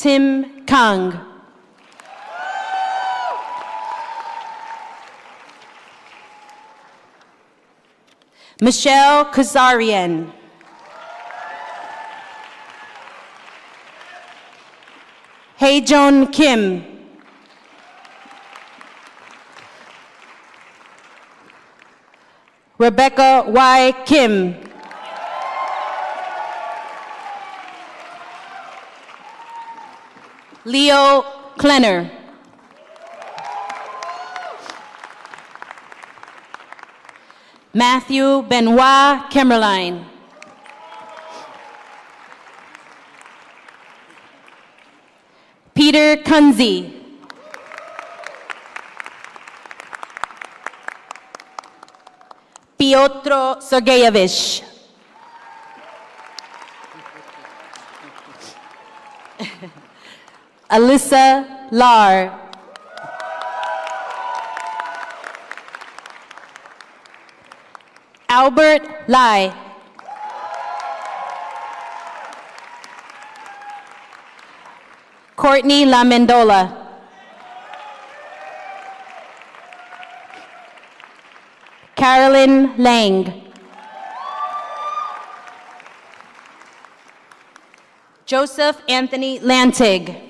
Tim Kang. Michelle Kazarian. Hyejeon Kim. Rebecca Y. Kim. Leo Klenner. Matthew Benoit Kimmerline. Peter Kunze. Piotr Sergeyevich. Alyssa Lar. Albert Lai. Courtney Lamendola. Carolyn Lang. Joseph Anthony Lantig.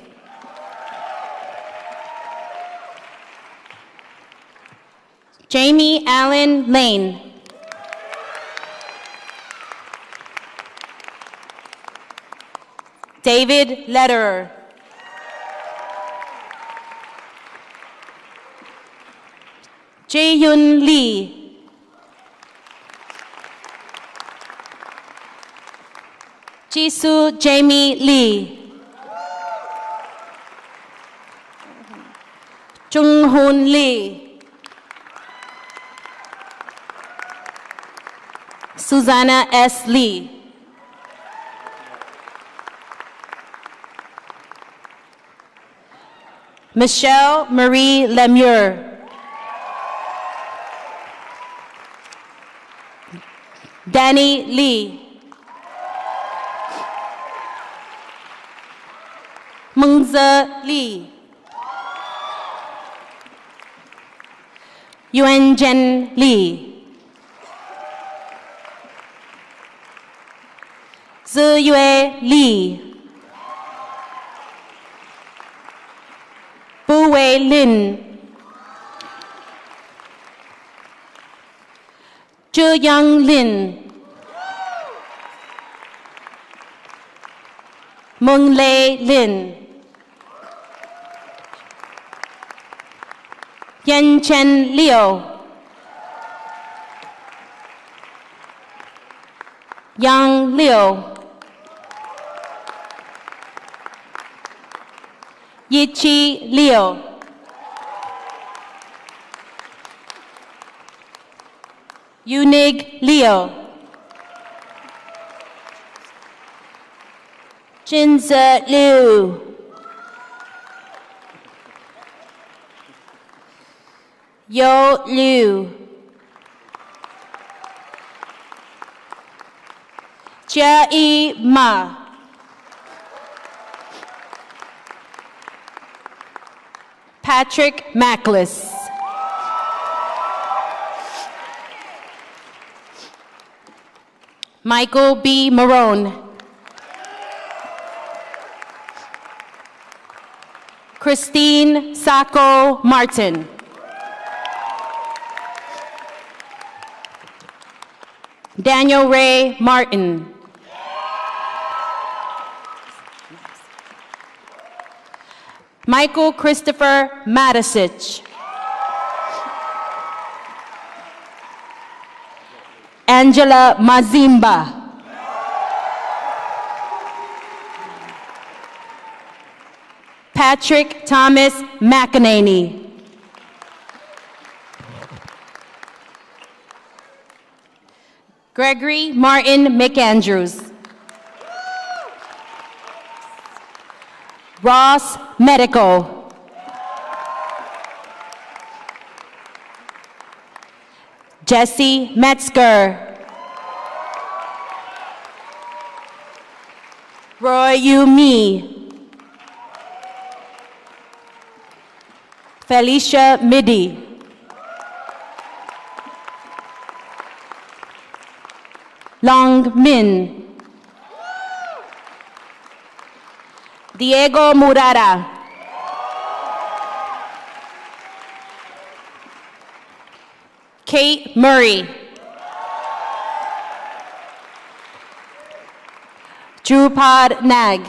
Jamie Allen Lane. David Lederer. Jae-Yun Lee. Jisoo Jamie Lee. Jung-Hoon Lee. Susanna S. Lee. Michelle Marie Lemure. Danny Lee. Mengze Lee. Yuanzhen Lee. Ziyue Lee. Bu Wei Lin. Zhe Yang Lin. Meng Lei Lin. Yan Chen Liu. Yang Liu. Yichi Liu. Yunig Liu. Jinze Liu. Yo Liu. Jia Yi Ma. Patrick Mackless. Michael B. Marone. Christine Sacco Martin. Daniel Ray Martin. Michael Christopher Matisich. Angela Mazimba. Patrick Thomas McEnany. Gregory Martin McAndrews. Ross Medical. Jesse Metzger. Roy Yu-Mi. Felicia Midi. Long Min. Diego Murara. Kate Murray. Drupad Nag.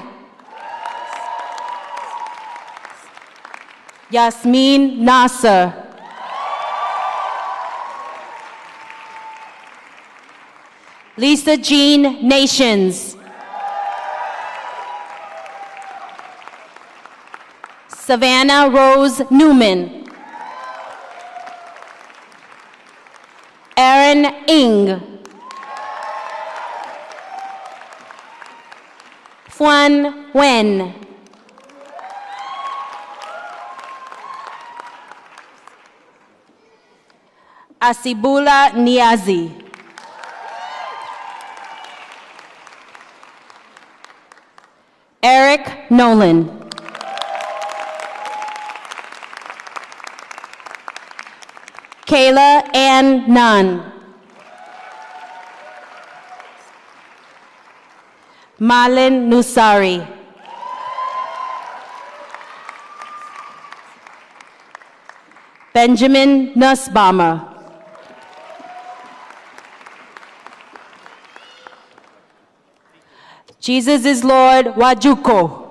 Yasmin Nasser. Lisa Jean Nations. Savannah Rose Newman. Aaron Ng. Fuan Wen. Asibula Niazi. Eric Nolan. Kayla Ann Nunn. Malin Nusari. Benjamin Nussbaumer. Jesus is Lord Wajuko.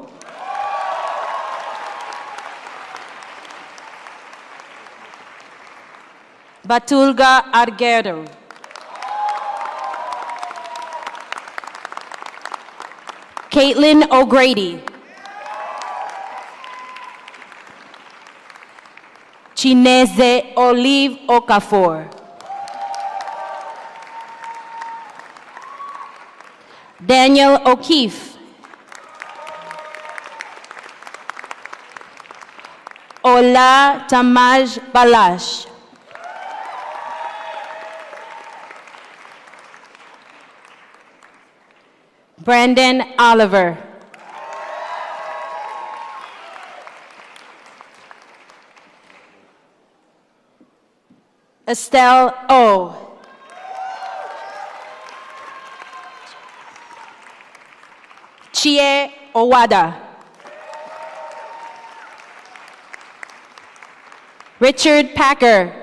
Batulga Arguero. Caitlin O'Grady. Chineze Olive Okafor. Daniel O'Keefe. Ola Tamaj Balash. Brandon Oliver. Estelle O. Chie Owada. Richard Packer.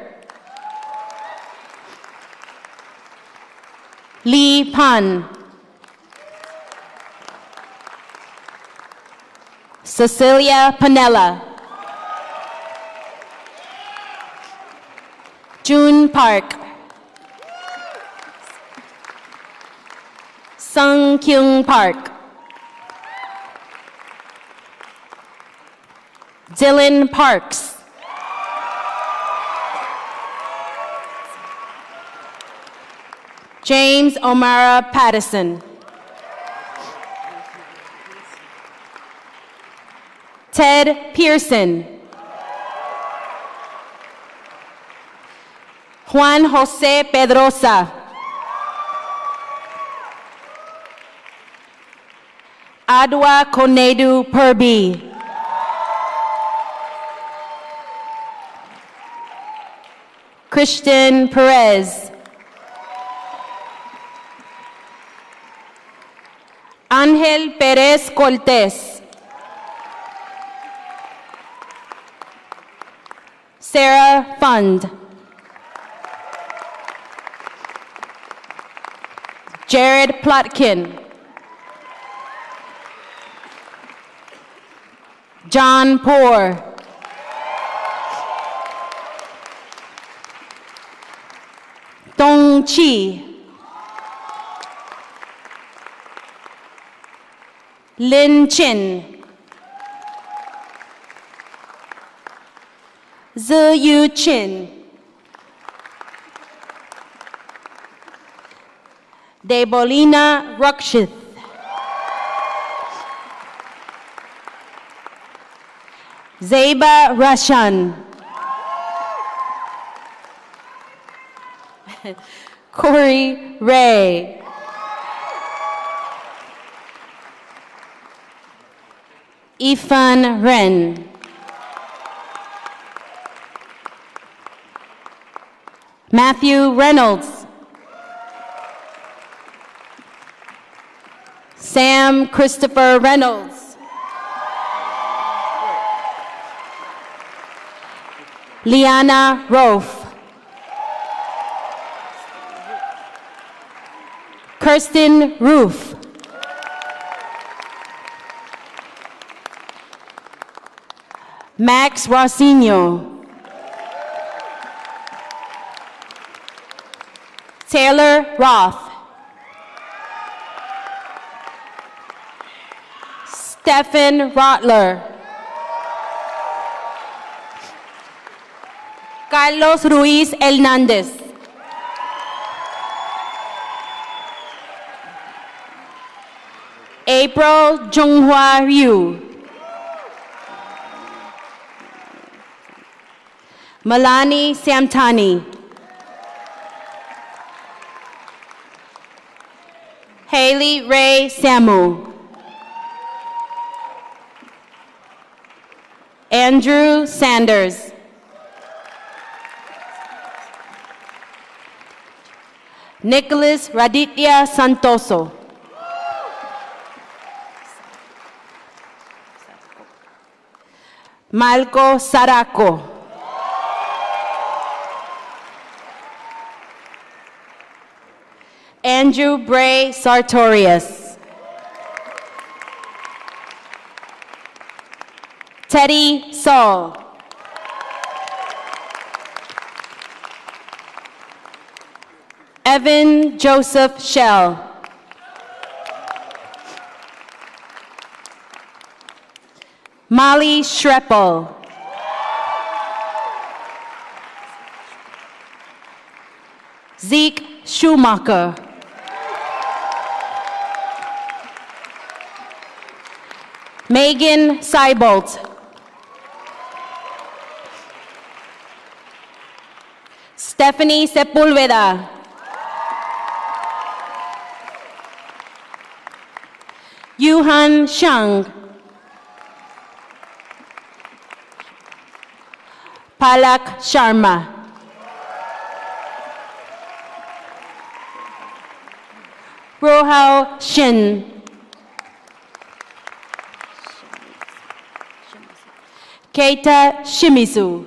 Lee Pun. Cecilia Panella. June Park. Sung Kyung Park. Dylan Parks. James O'Mara Pattison. Ted Pearson. Juan Jose Pedrosa. Adwa Konedu Purby. Christian Perez. Ángel Pérez Cortés. Sarah Fund. Jared Plotkin. John Poor. Dong Chi. Lin Chin. Zhe Yu Chin. Debolina Rukshith. Zeba Rashan. Corey Ray. Ifan Ren. Matthew Reynolds. Sam Christopher Reynolds. Liana Rofe. Kirsten Roof. Max Rossino. Taylor Roth. Stephen Rotler. Carlos Ruiz Hernández. April Jonghua Ryu. Malani Samtani. Haley Ray Samu. Andrew Sanders. Nicholas Raditya Santoso. Malco Saraco. Andrew Bray Sartorius. Teddy Saul. Evan Joseph Shell. Molly Schreppel. Zeke Schumacher. Megan Seibolt. Stephanie Sepulveda. Yuhan Shang. Palak Sharma. Rohao Shin. Keita Shimizu.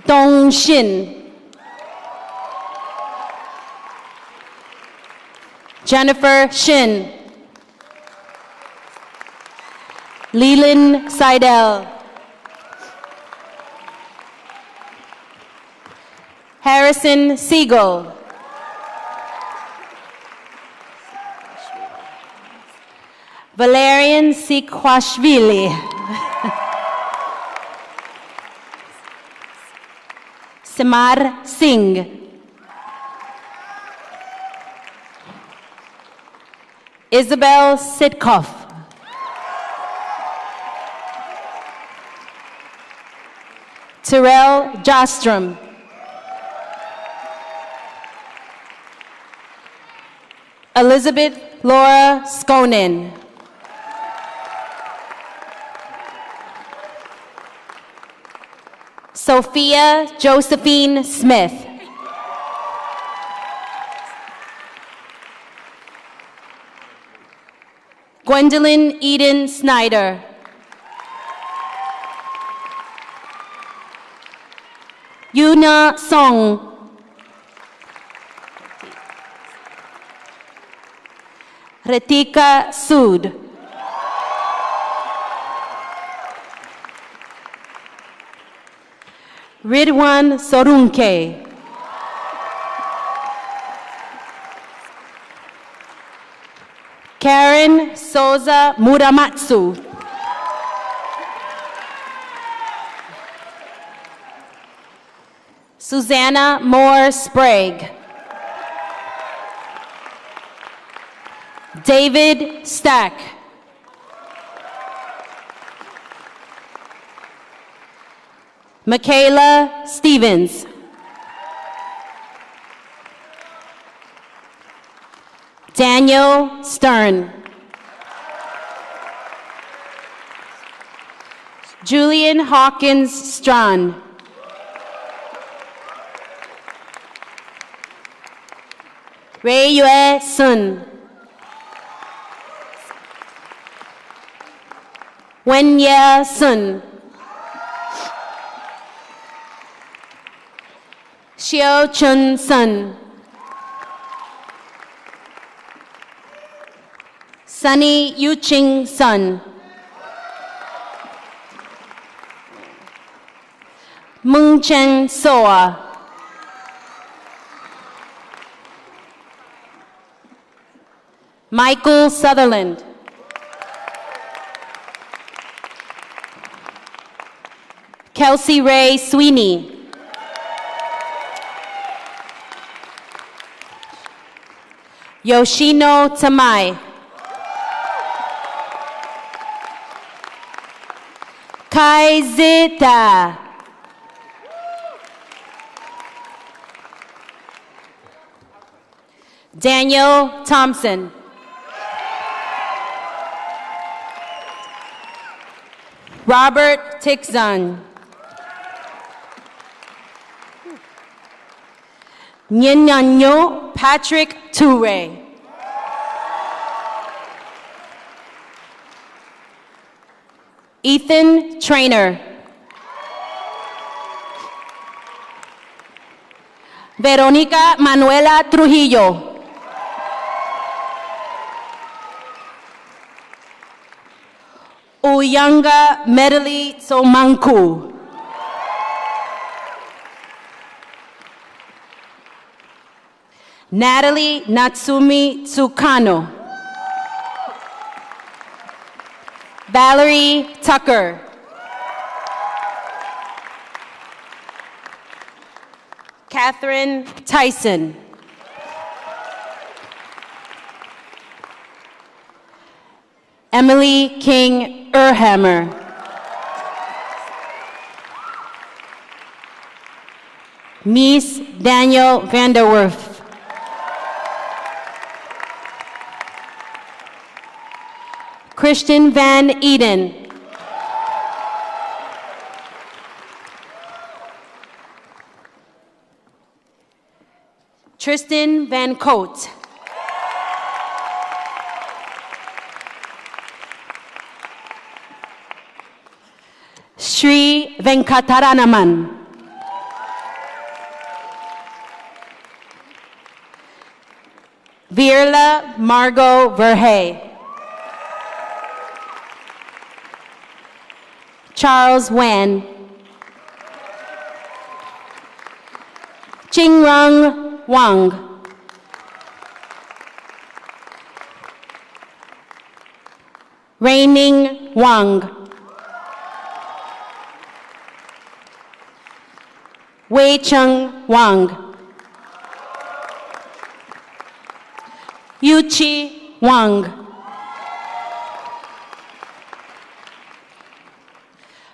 Dong Shin. Jennifer Shin. Leland Seidel. Harrison Siegel. Valerian Sikwashvili. Samar Singh. Isabel Sitkoff. Terrell Jostrom. Elizabeth Laura Skonen. Sophia Josephine Smith. Gwendolyn Eden Snyder. Yuna Song. Ritika Sood. Ridwan Sorunke. Karen Souza Muramatsu. Susanna Moore Sprague. David Stack. Michaela Stevens. Daniel Stern. Julian Hawkins Strawn. Ray Yue Sun. Wen Ye Sun. Xiao Chun Sun. Sunny Yuching Sun. Mung Chen Soa. Michael Sutherland. Kelsey Ray Sweeney. Yoshino Tamai. Kai Zita. Daniel Thompson. Robert Tixon. Nyenyanyo Patrick Toure. Ethan Trainer. Veronica Manuela Trujillo. Uyanga Medley Somanku. Natalie Natsumi Tsukano. Valerie Tucker. Catherine Tyson. Emily King Erhammer. Mies Daniel Vanderwerf. Christian Van Eden. Tristan Van Coat. Sri Venkataranaman. Virla Margot Verhey. Charles Wan. Jingrong Wang. Reining Wang. Wei Chung Wang. Yuchi Wang.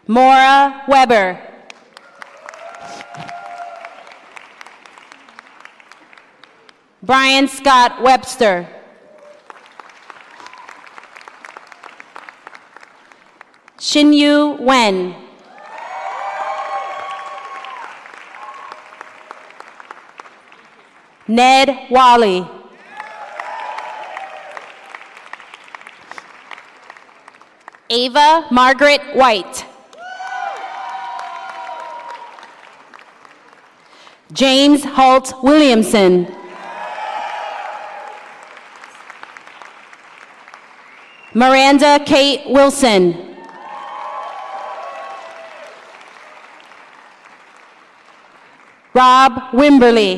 Maura Weber. Brian Scott Webster. Xinyu Wen. Ned Wally. Ava Margaret White. James Holt Williamson. Miranda Kate Wilson. Rob Wimberly.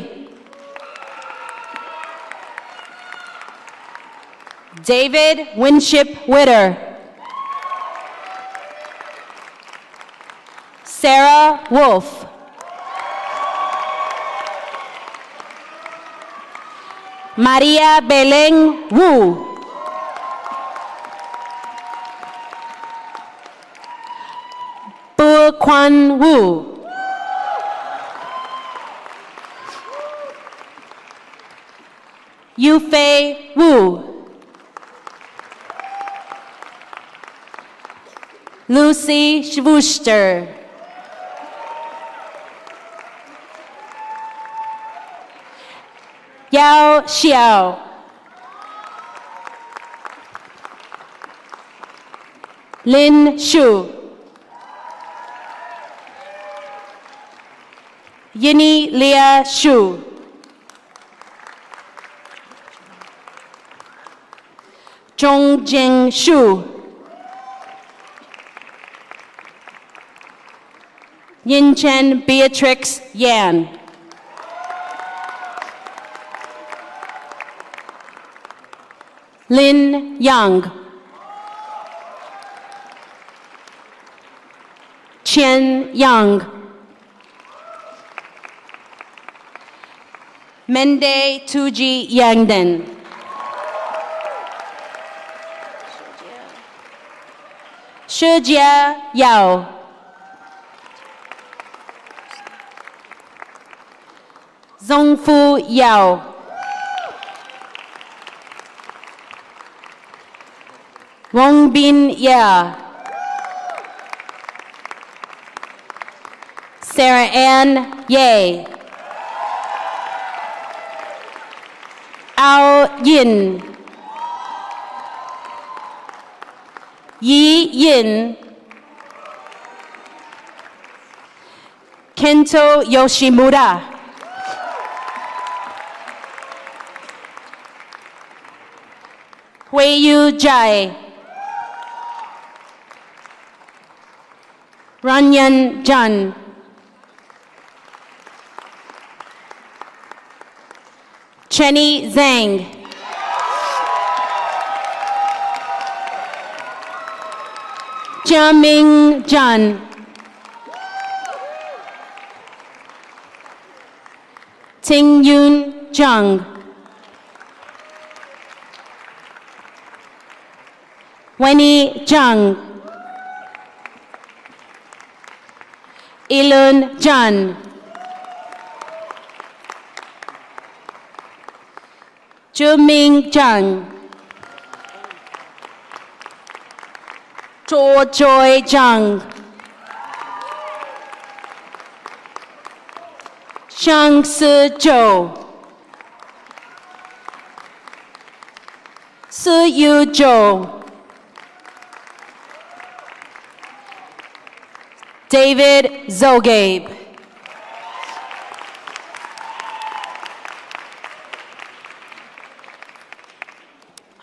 David Winship Witter. Sarah Wolf. Maria Beleng Wu. Bu Quan Wu. Yufei Wu. Lucy Schwuster. Yao Xiao. Lin Shu. Yini Leah Shu. Zhongjing Shu. Yinchen Beatrix Yan. Lin Yang. Chen Yang. Mende Tuji Yangden. Shijia Yao. Zongfu Yao. Wongbin Ya. Sarah Ann Ye. Ao Yin. Yi Yin. Kento Yoshimura. Huiyu Jai. Ranyan Jan. Chenny Zhang. Jiaming Zhan. Tingyun Zhang. Wenny Zhang. Ilun Zhan. Zhuming Zhang. Zhuo Joy Zhang. Shang Si Zhou. Si Yu Zhou. David Zogabe.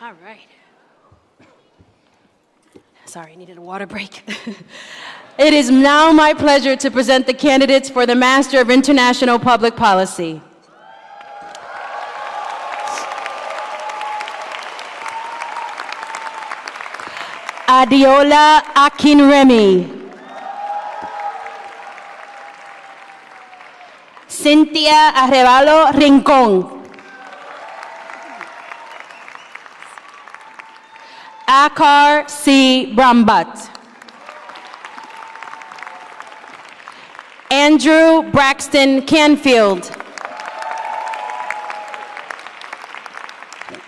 All right. Sorry, I needed a water break. It is now my pleasure to present the candidates for the Master of International Public Policy. Adiola Akinremi. Cynthia Arevalo Rincon. Akar C. Brambat. Andrew Braxton Canfield.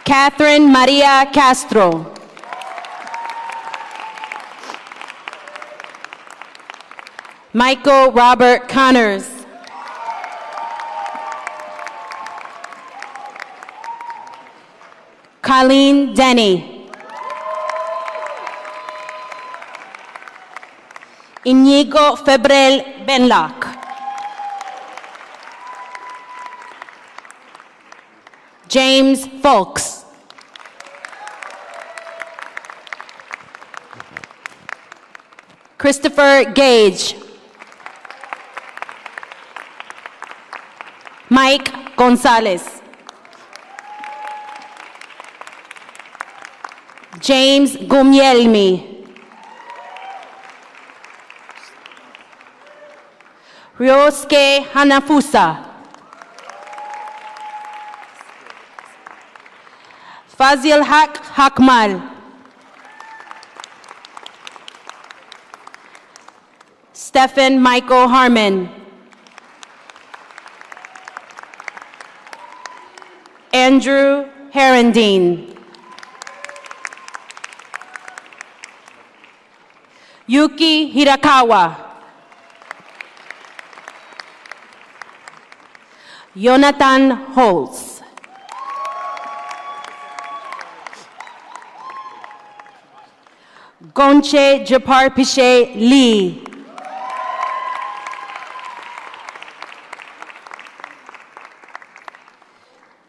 Catherine Maria Castro. Michael Robert Connors. Colleen Denny. Inigo Febrel Benlock. James Folks. Christopher Gage. Mike Gonzalez. James Gumielmi. Ryosuke Hanafusa. Fazil Haq Hakmal. Stephen Michael Harmon. Andrew Herendine. Yuki Hirakawa. Jonathan Holtz. Gonche Japar Piche Lee.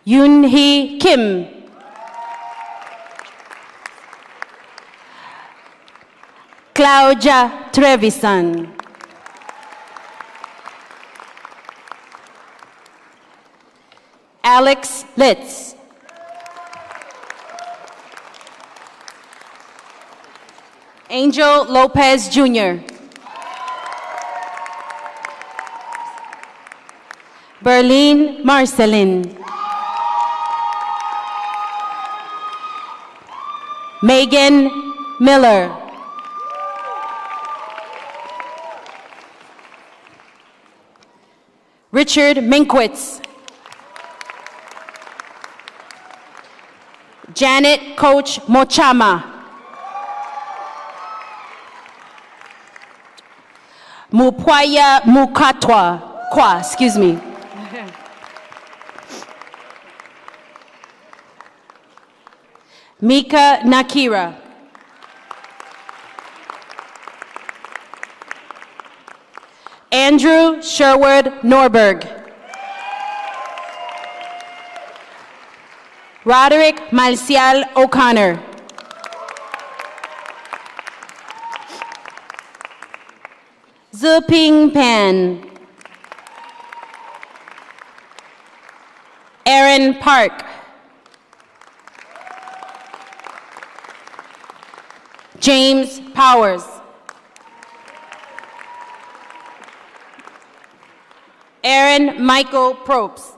Yoon-hee Kim. Claudia Trevisan. Alex Litz. Angel Lopez Jr. Berlin Marcelin. Megan Miller. Richard Minkwitz. Janet Coach Mochama. Mupwaya Mukatwa, excuse me. Mika Nakira. Andrew Sherwood Norberg. Roderick Marcial O'Connor. Ziping Pan. Aaron Park. James Powers. Aaron Michael Probst.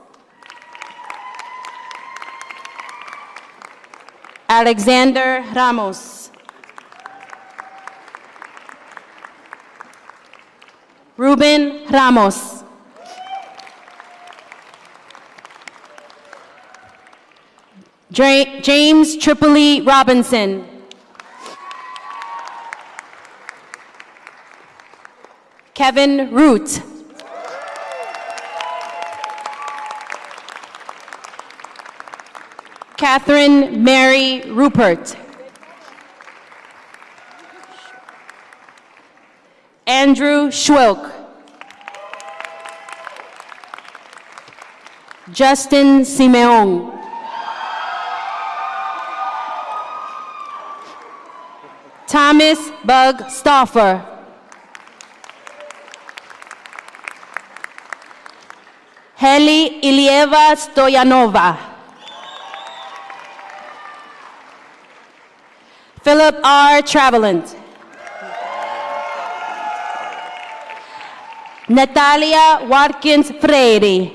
Alexander Ramos. Ruben Ramos. James Tripoli Robinson. Kevin Root. Catherine Mary Rupert. Andrew Schwilk. Justin Simeon. Thomas Bug Stauffer. Heli Ilieva Stoyanova. Philip R. Travelant. Natalia Watkins Freire.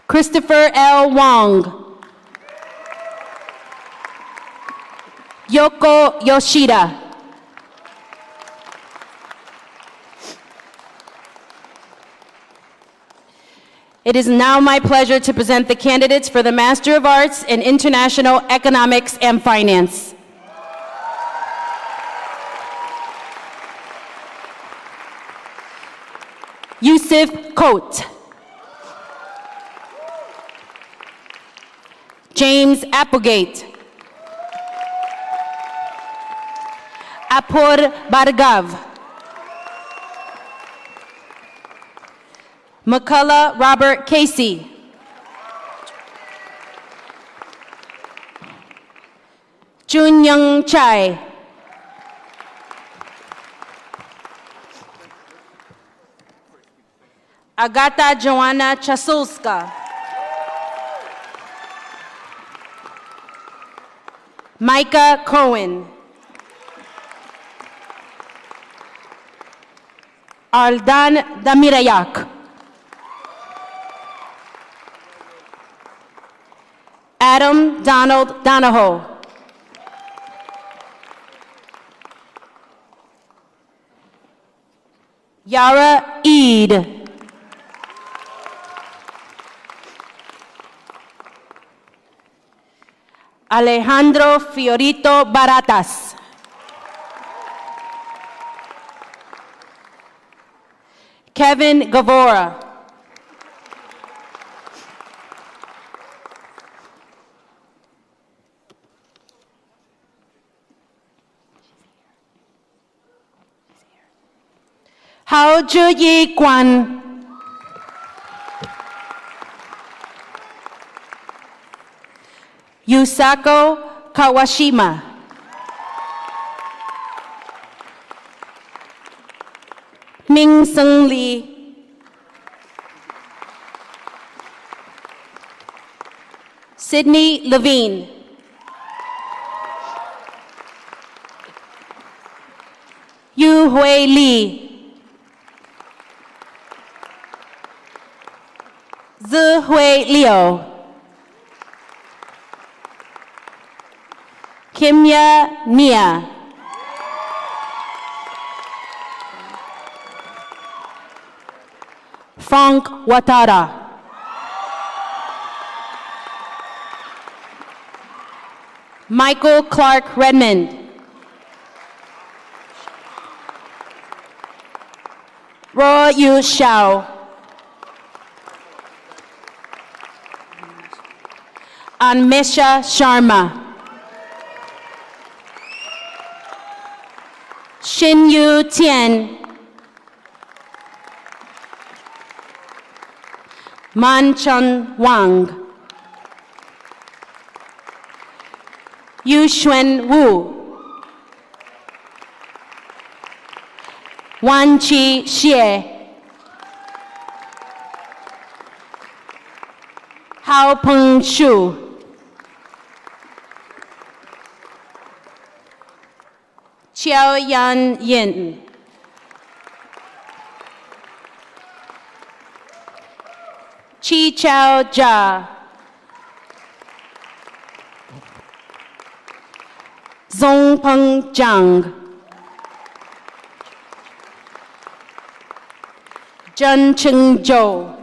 Christopher L. Wong. Yoko Yoshida. It is now my pleasure to present the candidates for the Master of Arts in International Economics and Finance. Yusuf Coate. James Applegate. Apur Bhargav. McCullough Robert Casey. Jun Young Chai. Agata Joanna Chasulska. Micah Cohen. Aldan Damirayak. Adam Donald Donahoe. Yara Eid. Alejandro Fiorito Baratas. Kevin Gavora. Hao Zhiyi Guan. Yusako Kawashima. Ming Sung Lee. Sydney Levine. Yu Hui Lee. Zi Hui Liu. Kimya Nia. Frank Watara. Michael Clark Redmond. Ro Yu Xiao. Anmisha Sharma. Xin Yu Tian. Man Chun Wang. Yu Xuan Wu. Wan Chi Xie. Hao Peng Shu. Qiao Yan Yin. Chi Chao Jia. Zongpeng Zhang. Zhen Cheng Zhou.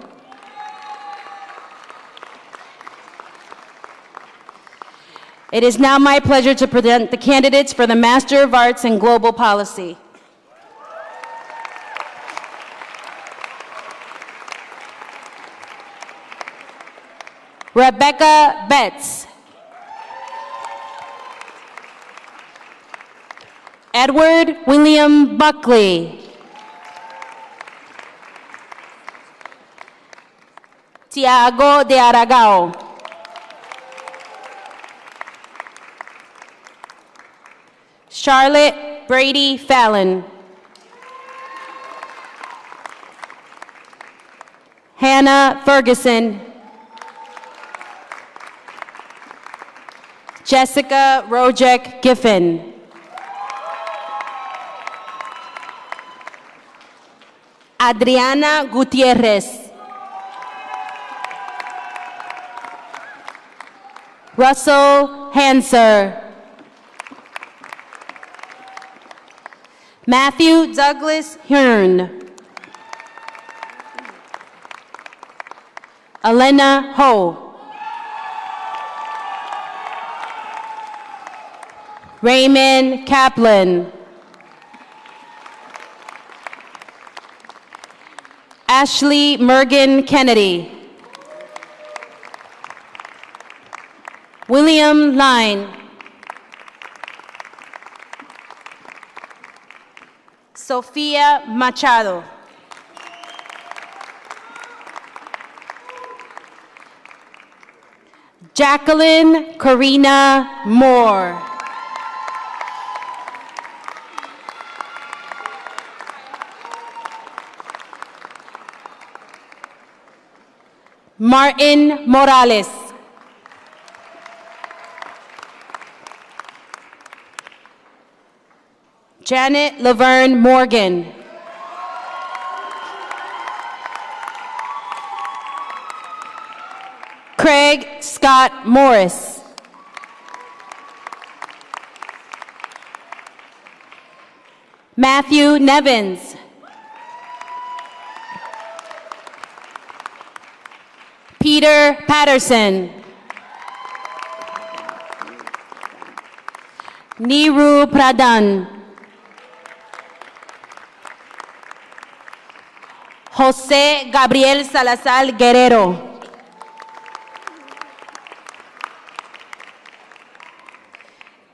It is now my pleasure to present the candidates for the Master of Arts in Global Policy. Rebecca Betts. Edward William Buckley. Tiago de Aragao. Charlotte Brady Fallon. Hannah Ferguson. Jessica Rojek Giffen. Adriana Gutierrez. Russell Hanser. Matthew Douglas Hearn. Elena Ho. Raymond Kaplan. Ashley Mergen Kennedy. William Line. Sofia Machado. Jacqueline Karina Moore. Martin Morales. Janet Laverne Morgan. Craig Scott Morris. Matthew Nevins. Peter Patterson. Niru Pradhan. Jose Gabriel Salazar Guerrero.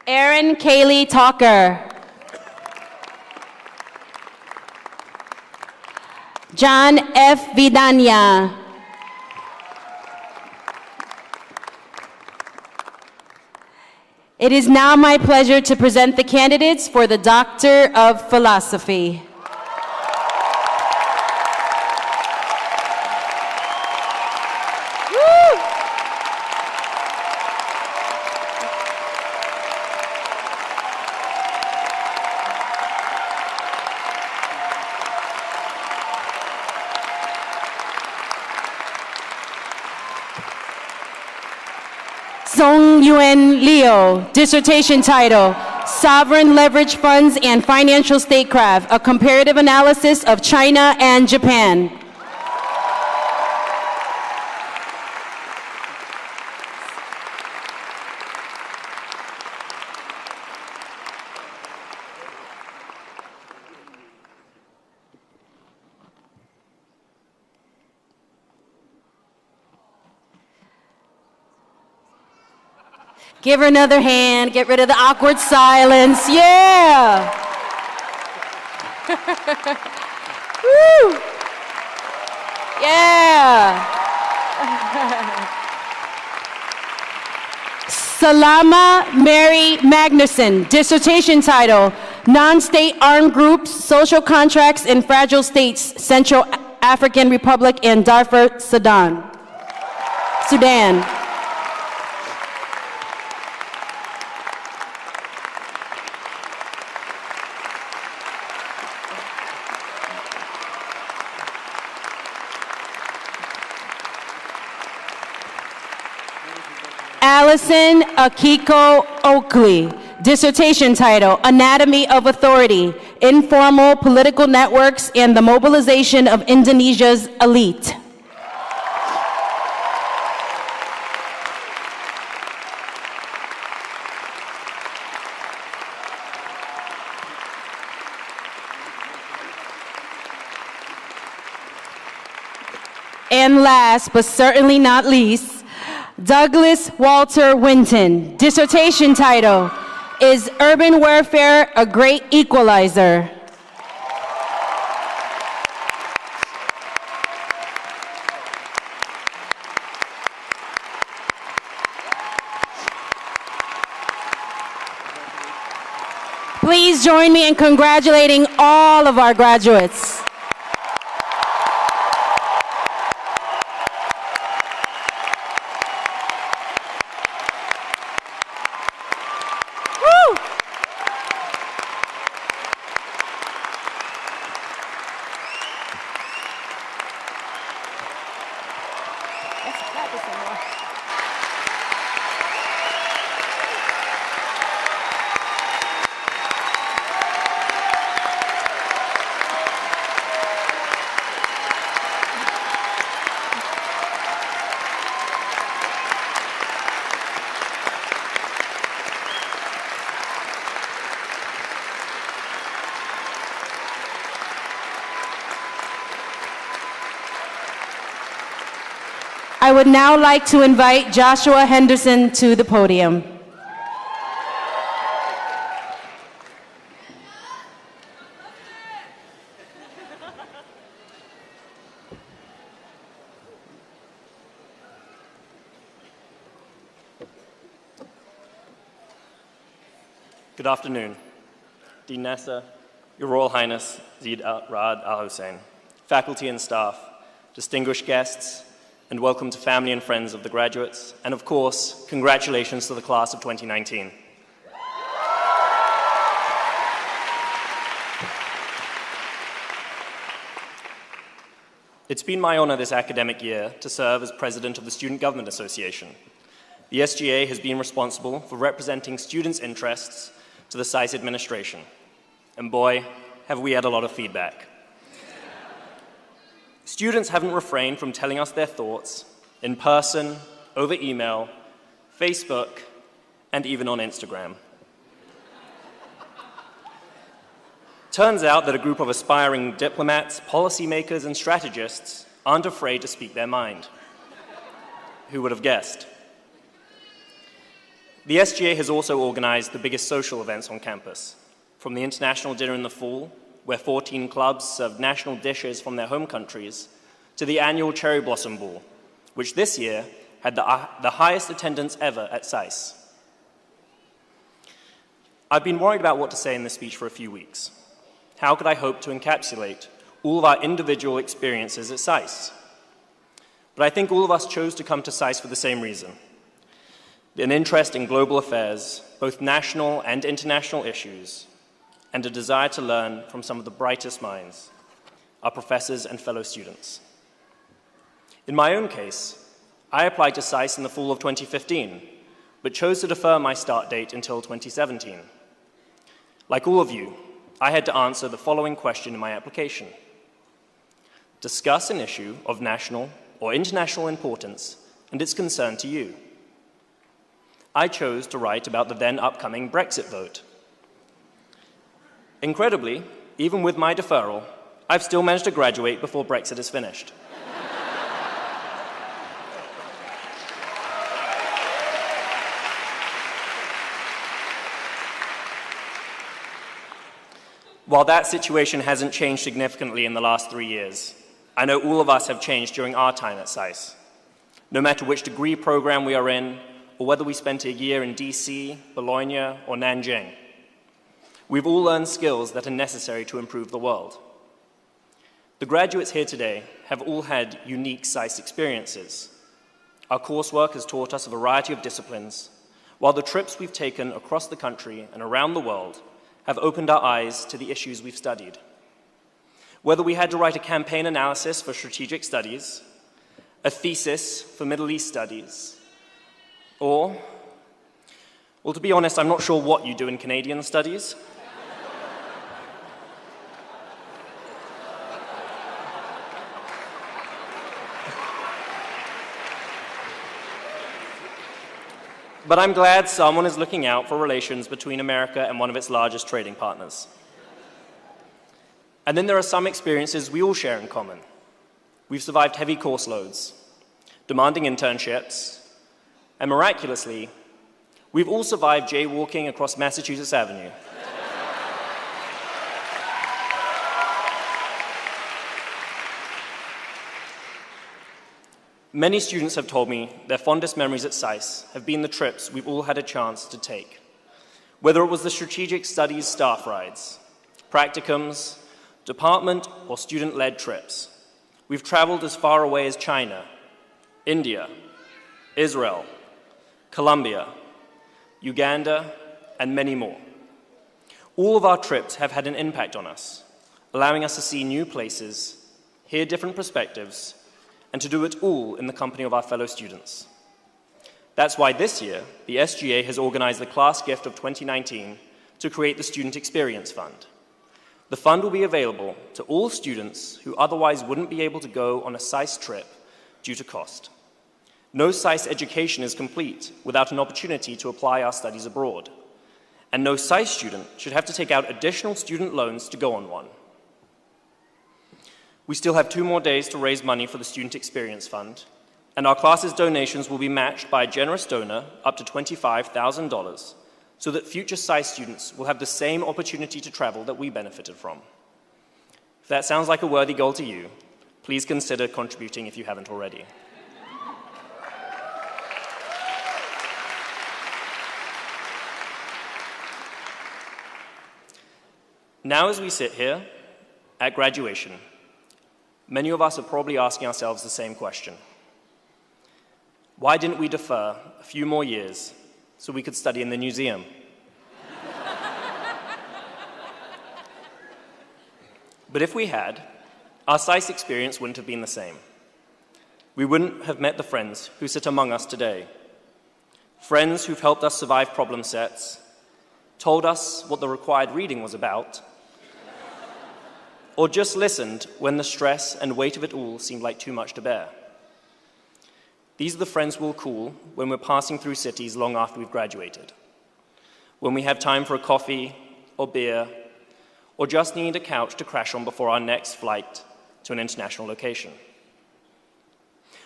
Erin Kaylee Talker. John F. Vidania. It is now my pleasure to present the candidates for the Doctor of Philosophy. Song Yuen Leo, dissertation title, Sovereign Leverage Funds and Financial Statecraft, a comparative analysis of China and Japan. Give her another hand, get rid of the awkward silence, yeah! Woo! Yeah! Salama Mary Magnuson, dissertation title, Non-State Armed Groups, Social Contracts in Fragile States, Central African Republic and Darfur, Sudan. Allison Akiko Oakley, dissertation title, Anatomy of Authority, Informal Political Networks and the Mobilization of Indonesia's Elite. And last, but certainly not least, Douglas Walter Winton, dissertation title, Is Urban Warfare a Great Equalizer? Please join me in congratulating all of our graduates. I would now like to invite Joshua Henderson to the podium. Good afternoon. Dean Nasser, Your Royal Highness Zeid Ra'ad Al Hussein, faculty and staff, distinguished guests, and welcome to family and friends of the graduates, and of course, congratulations to the class of 2019. It's been my honor this academic year to serve as president of the Student Government Association. The SGA has been responsible for representing students' interests to the SAIS administration. And boy, have we had a lot of feedback. Students haven't refrained from telling us their thoughts in person, over email, Facebook, and even on Instagram. Turns out that a group of aspiring diplomats, policymakers, and strategists aren't afraid to speak their mind. Who would have guessed? The SGA has also organized the biggest social events on campus, from the International Dinner in the fall, where 14 clubs served national dishes from their home countries, to the annual Cherry Blossom Ball, which this year had the highest attendance ever at SAIS. I've been worried about what to say in this speech for a few weeks. How could I hope to encapsulate all of our individual experiences at SAIS? But I think all of us chose to come to SAIS for the same reason: an interest in global affairs, both national and international issues, and a desire to learn from some of the brightest minds, our professors and fellow students. In my own case, I applied to SAIS in the fall of 2015, but chose to defer my start date until 2017. Like all of you, I had to answer the following question in my application: discuss an issue of national or international importance and its concern to you. I chose to write about the then upcoming Brexit vote. Incredibly, even with my deferral, I've still managed to graduate before Brexit is finished. While that situation hasn't changed significantly in the last 3 years, I know all of us have changed during our time at SAIS. No matter which degree program we are in, or whether we spent a year in DC, Bologna, or Nanjing, we've all learned skills that are necessary to improve the world. The graduates here today have all had unique SAIS experiences. Our coursework has taught us a variety of disciplines, while the trips we've taken across the country and around the world have opened our eyes to the issues we've studied. Whether we had to write a campaign analysis for strategic studies, a thesis for Middle East studies, or, well, to be honest, I'm not sure what you do in Canadian studies. But I'm glad someone is looking out for relations between America and one of its largest trading partners. And then there are some experiences we all share in common. We've survived heavy course loads, demanding internships, and miraculously, we've all survived jaywalking across Massachusetts Avenue. Many students have told me their fondest memories at SAIS have been the trips we've all had a chance to take. Whether it was the strategic studies staff rides, practicums, department or student-led trips, we've traveled as far away as China, India, Israel, Colombia, Uganda, and many more. All of our trips have had an impact on us, allowing us to see new places, hear different perspectives, and to do it all in the company of our fellow students. That's why this year, the SGA has organized the class gift of 2019 to create the Student Experience Fund. The fund will be available to all students who otherwise wouldn't be able to go on a SAIS trip due to cost. No SAIS education is complete without an opportunity to apply our studies abroad, and no SAIS student should have to take out additional student loans to go on one. We still have 2 more days to raise money for the Student Experience Fund, and our class's donations will be matched by a generous donor up to $25,000, so that future SAIS students will have the same opportunity to travel that we benefited from. If that sounds like a worthy goal to you, please consider contributing if you haven't already. Now as we sit here at graduation, many of us are probably asking ourselves the same question. Why didn't we defer a few more years so we could study in the museum? But if we had, our SAIS experience wouldn't have been the same. We wouldn't have met the friends who sit among us today. Friends who've helped us survive problem sets, told us what the required reading was about, or just listened when the stress and weight of it all seemed like too much to bear. These are the friends we'll call when we're passing through cities long after we've graduated, when we have time for a coffee or beer, or just need a couch to crash on before our next flight to an international location.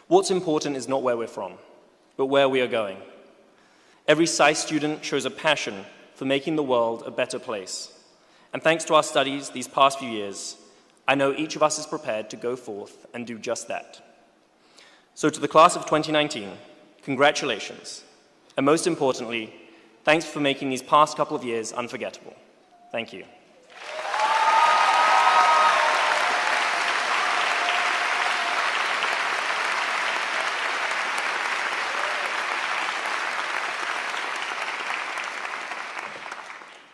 What's important is not where we're from, but where we are going. Every SAIS student shows a passion for making the world a better place. And thanks to our studies these past few years, I know each of us is prepared to go forth and do just that. So to the class of 2019, congratulations. And most importantly, thanks for making these past couple of years unforgettable. Thank you.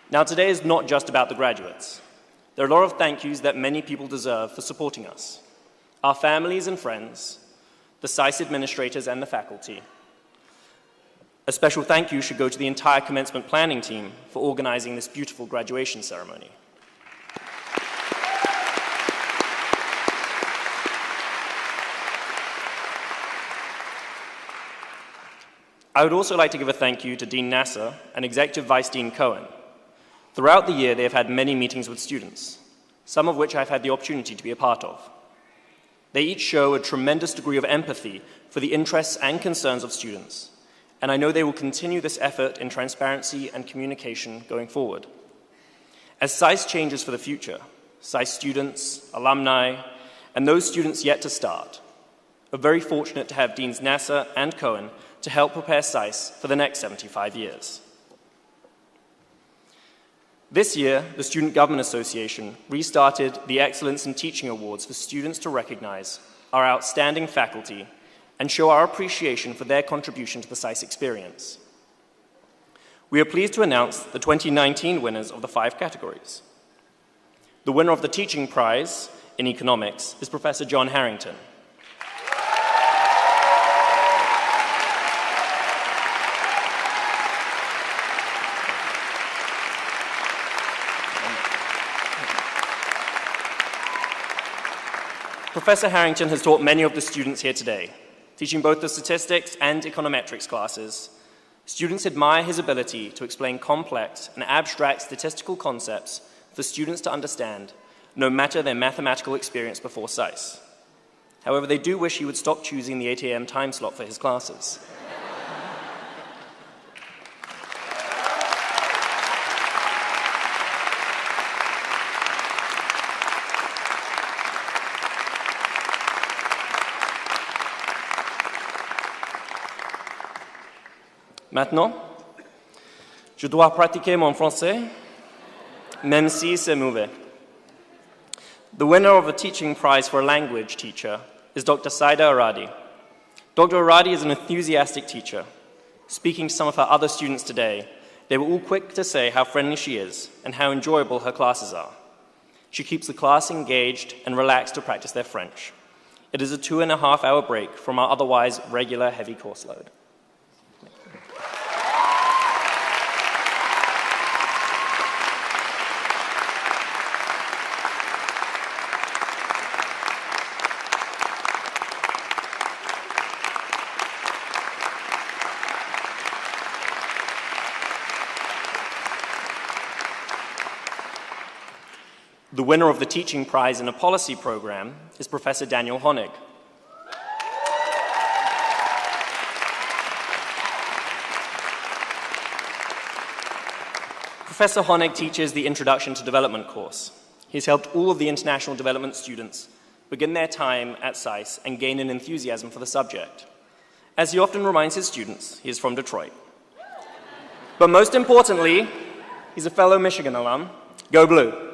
Now, today is not just about the graduates. There are a lot of thank yous that many people deserve for supporting us. Our families and friends, the SAIS administrators and the faculty. A special thank you should go to the entire commencement planning team for organizing this beautiful graduation ceremony. I would also like to give a thank you to Dean Nasser and Executive Vice Dean Cohen. Throughout the year, they have had many meetings with students, some of which I've had the opportunity to be a part of. They each show a tremendous degree of empathy for the interests and concerns of students, and I know they will continue this effort in transparency and communication going forward. As SAIS changes for the future, SAIS students, alumni, and those students yet to start are very fortunate to have Deans Nasser and Cohen to help prepare SAIS for the next 75 years. This year, the Student Government Association restarted the Excellence in Teaching Awards for students to recognize our outstanding faculty and show our appreciation for their contribution to the SAIS experience. We are pleased to announce the 2019 winners of the 5 categories. The winner of the Teaching Prize in Economics is Professor John Harrington. Professor Harrington has taught many of the students here today, teaching both the statistics and econometrics classes. Students admire his ability to explain complex and abstract statistical concepts for students to understand, no matter their mathematical experience before SAIS. However, they do wish he would stop choosing the 8 a.m. time slot for his classes. Maintenant, je dois pratiquer mon français, même si c'est mauvais. The winner of a teaching prize for a language teacher is Dr. Saida Aradi. Dr. Aradi is an enthusiastic teacher. Speaking to some of her other students today, they were all quick to say how friendly she is and how enjoyable her classes are. She keeps the class engaged and relaxed to practice their French. It is a 2.5-hour break from our otherwise regular heavy course load. The winner of the Teaching Prize in a Policy program is Professor Daniel Honig. Professor Honig teaches the Introduction to Development course. He's helped all of the international development students begin their time at SAIS and gain an enthusiasm for the subject. As he often reminds his students, he is from Detroit. But most importantly, he's a fellow Michigan alum. Go Blue!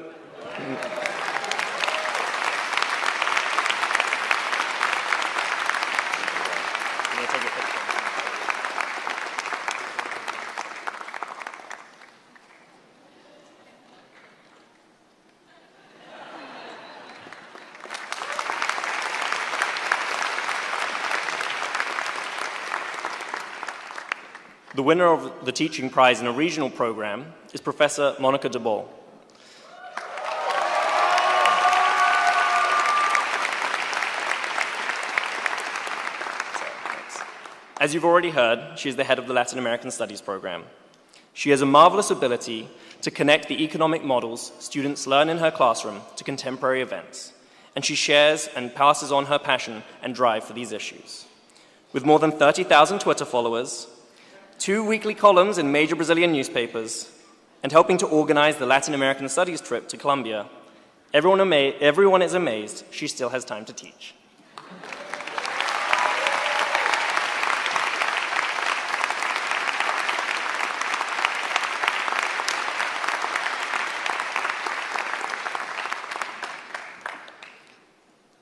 The winner of the teaching prize in a regional program is Professor Monica de Bol. As you've already heard, she is the head of the Latin American Studies program. She has a marvelous ability to connect the economic models students learn in her classroom to contemporary events, and she shares and passes on her passion and drive for these issues. With more than 30,000 Twitter followers, 2 weekly columns in major Brazilian newspapers, and helping to organize the Latin American Studies trip to Colombia, everyone is amazed she still has time to teach.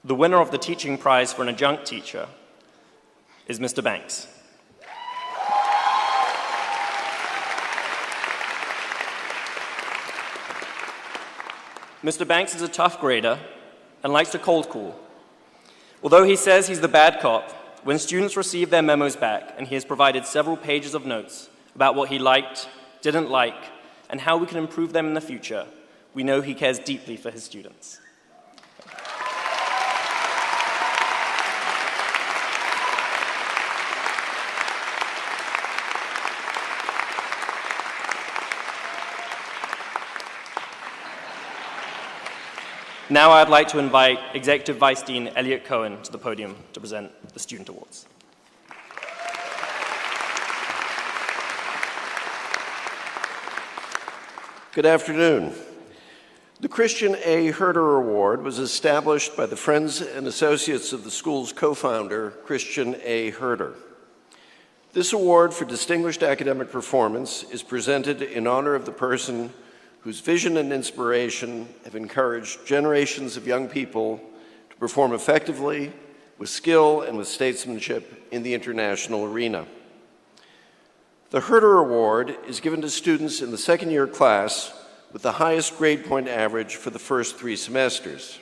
The winner of the teaching prize for an adjunct teacher is Mr. Banks. Mr. Banks is a tough grader and likes to cold call. Although he says he's the bad cop, when students receive their memos back and he has provided several pages of notes about what he liked, didn't like, and how we can improve them in the future, we know he cares deeply for his students. Now I'd like to invite Executive Vice Dean Elliot Cohen to the podium to present the Student Awards. Good afternoon. The Christian A. Herder Award was established by the Friends and Associates of the school's co-founder, Christian A. Herder. This award for distinguished academic performance is presented in honor of the person whose vision and inspiration have encouraged generations of young people to perform effectively, with skill and with statesmanship in the international arena. The Herder Award is given to students in the second-year class with the highest grade point average for the first 3 semesters.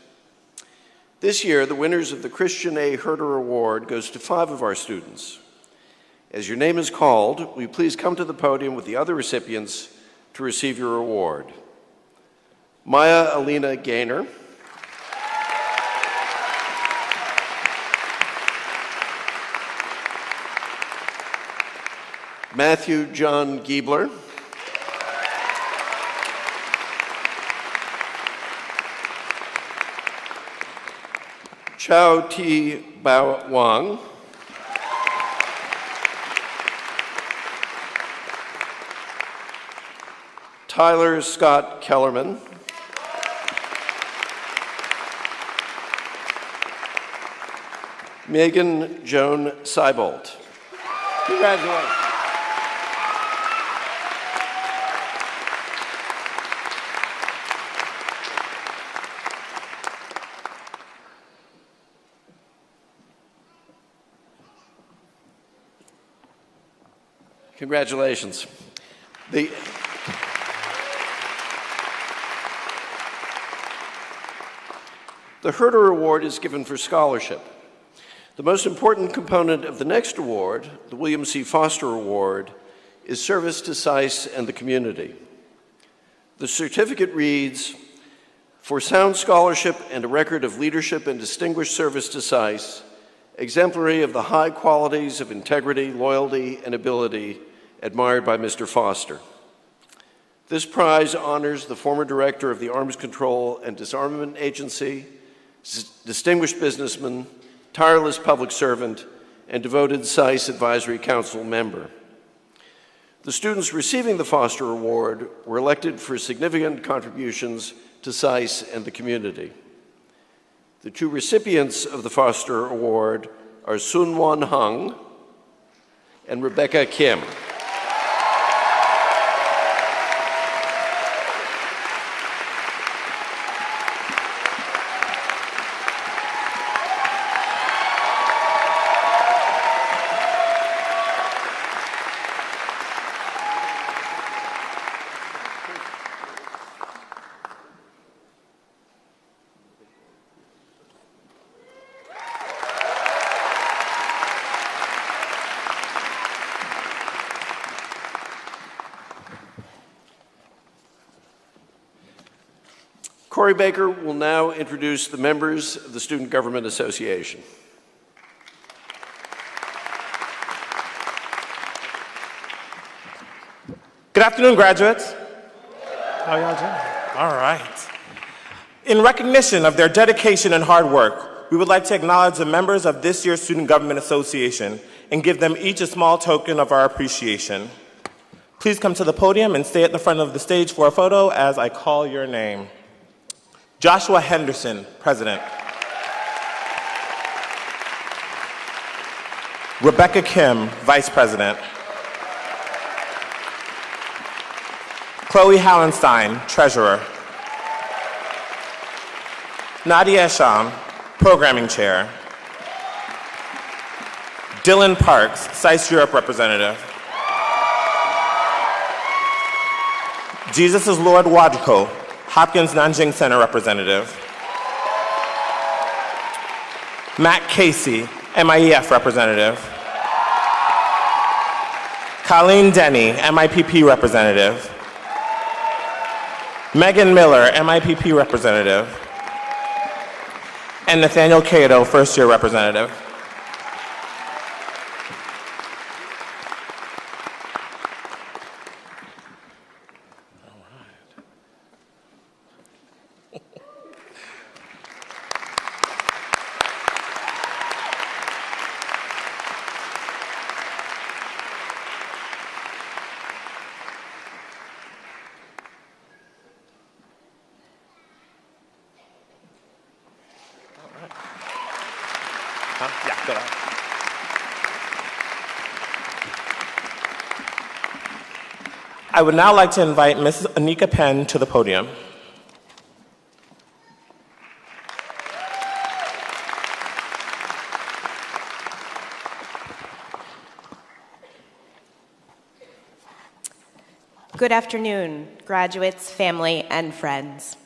This year, the winners of the Christian A. Herder Award goes to 5 of our students. As your name is called, will you please come to the podium with the other recipients to receive your award. Maya Alina Gaynor, Matthew John Giebler, Chao T. Bao Wang, Tyler Scott Kellerman, Megan Joan Seibold. Congratulations. Congratulations. The Herder Award is given for scholarship. The most important component of the next award, the William C. Foster Award, is service to SAIS and the community. The certificate reads, "For sound scholarship and a record of leadership and distinguished service to SAIS, exemplary of the high qualities of integrity, loyalty, and ability admired by Mr. Foster." This prize honors the former director of the Arms Control and Disarmament Agency, distinguished businessman, tireless public servant, and devoted SAIS Advisory Council member. The students receiving the Foster Award were elected for significant contributions to SAIS and the community. The 2 recipients of the Foster Award are Sun Won Hung and Rebecca Kim. Corey Baker will now introduce the members of the Student Government Association. Good afternoon, graduates. How y'all doing? All right. In recognition of their dedication and hard work, we would like to acknowledge the members of this year's Student Government Association and give them each a small token of our appreciation. Please come to the podium and stay at the front of the stage for a photo as I call your name. Joshua Henderson, President. Rebecca Kim, Vice President. Chloe Hallenstein, Treasurer. Nadia Esham, Programming Chair. Dylan Parks, SAIS Europe Representative. Jesus is Lord Wajko, Hopkins Nanjing Center Representative. Matt Casey, MIEF Representative. Colleen Denny, MIPP Representative. Megan Miller, MIPP Representative. And Nathaniel Cato, First Year Representative. I would now like to invite Mrs. Anika Penn to the podium. Good afternoon, graduates, family, and friends.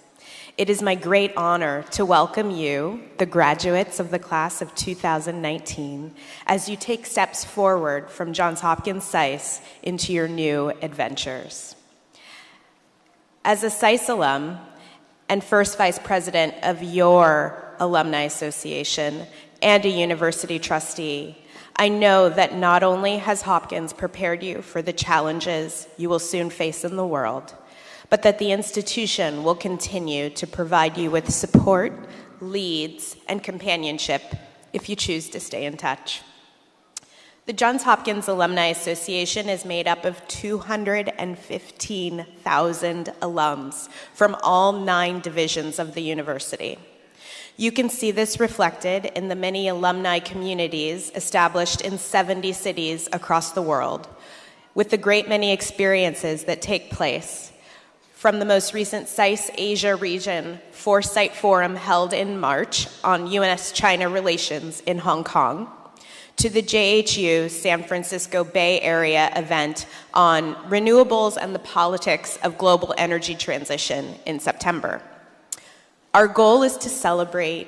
It is my great honor to welcome you, the graduates of the class of 2019, as you take steps forward from Johns Hopkins SAIS into your new adventures. As a SAIS alum and first vice president of your Alumni Association and a university trustee, I know that not only has Hopkins prepared you for the challenges you will soon face in the world, but that the institution will continue to provide you with support, leads, and companionship if you choose to stay in touch. The Johns Hopkins Alumni Association is made up of 215,000 alums from all 9 divisions of the university. You can see this reflected in the many alumni communities established in 70 cities across the world, with the great many experiences that take place, from the most recent SAIS Asia Region Foresight Forum held in March on US-China relations in Hong Kong, to the JHU San Francisco Bay Area event on renewables and the politics of global energy transition in September. Our goal is to celebrate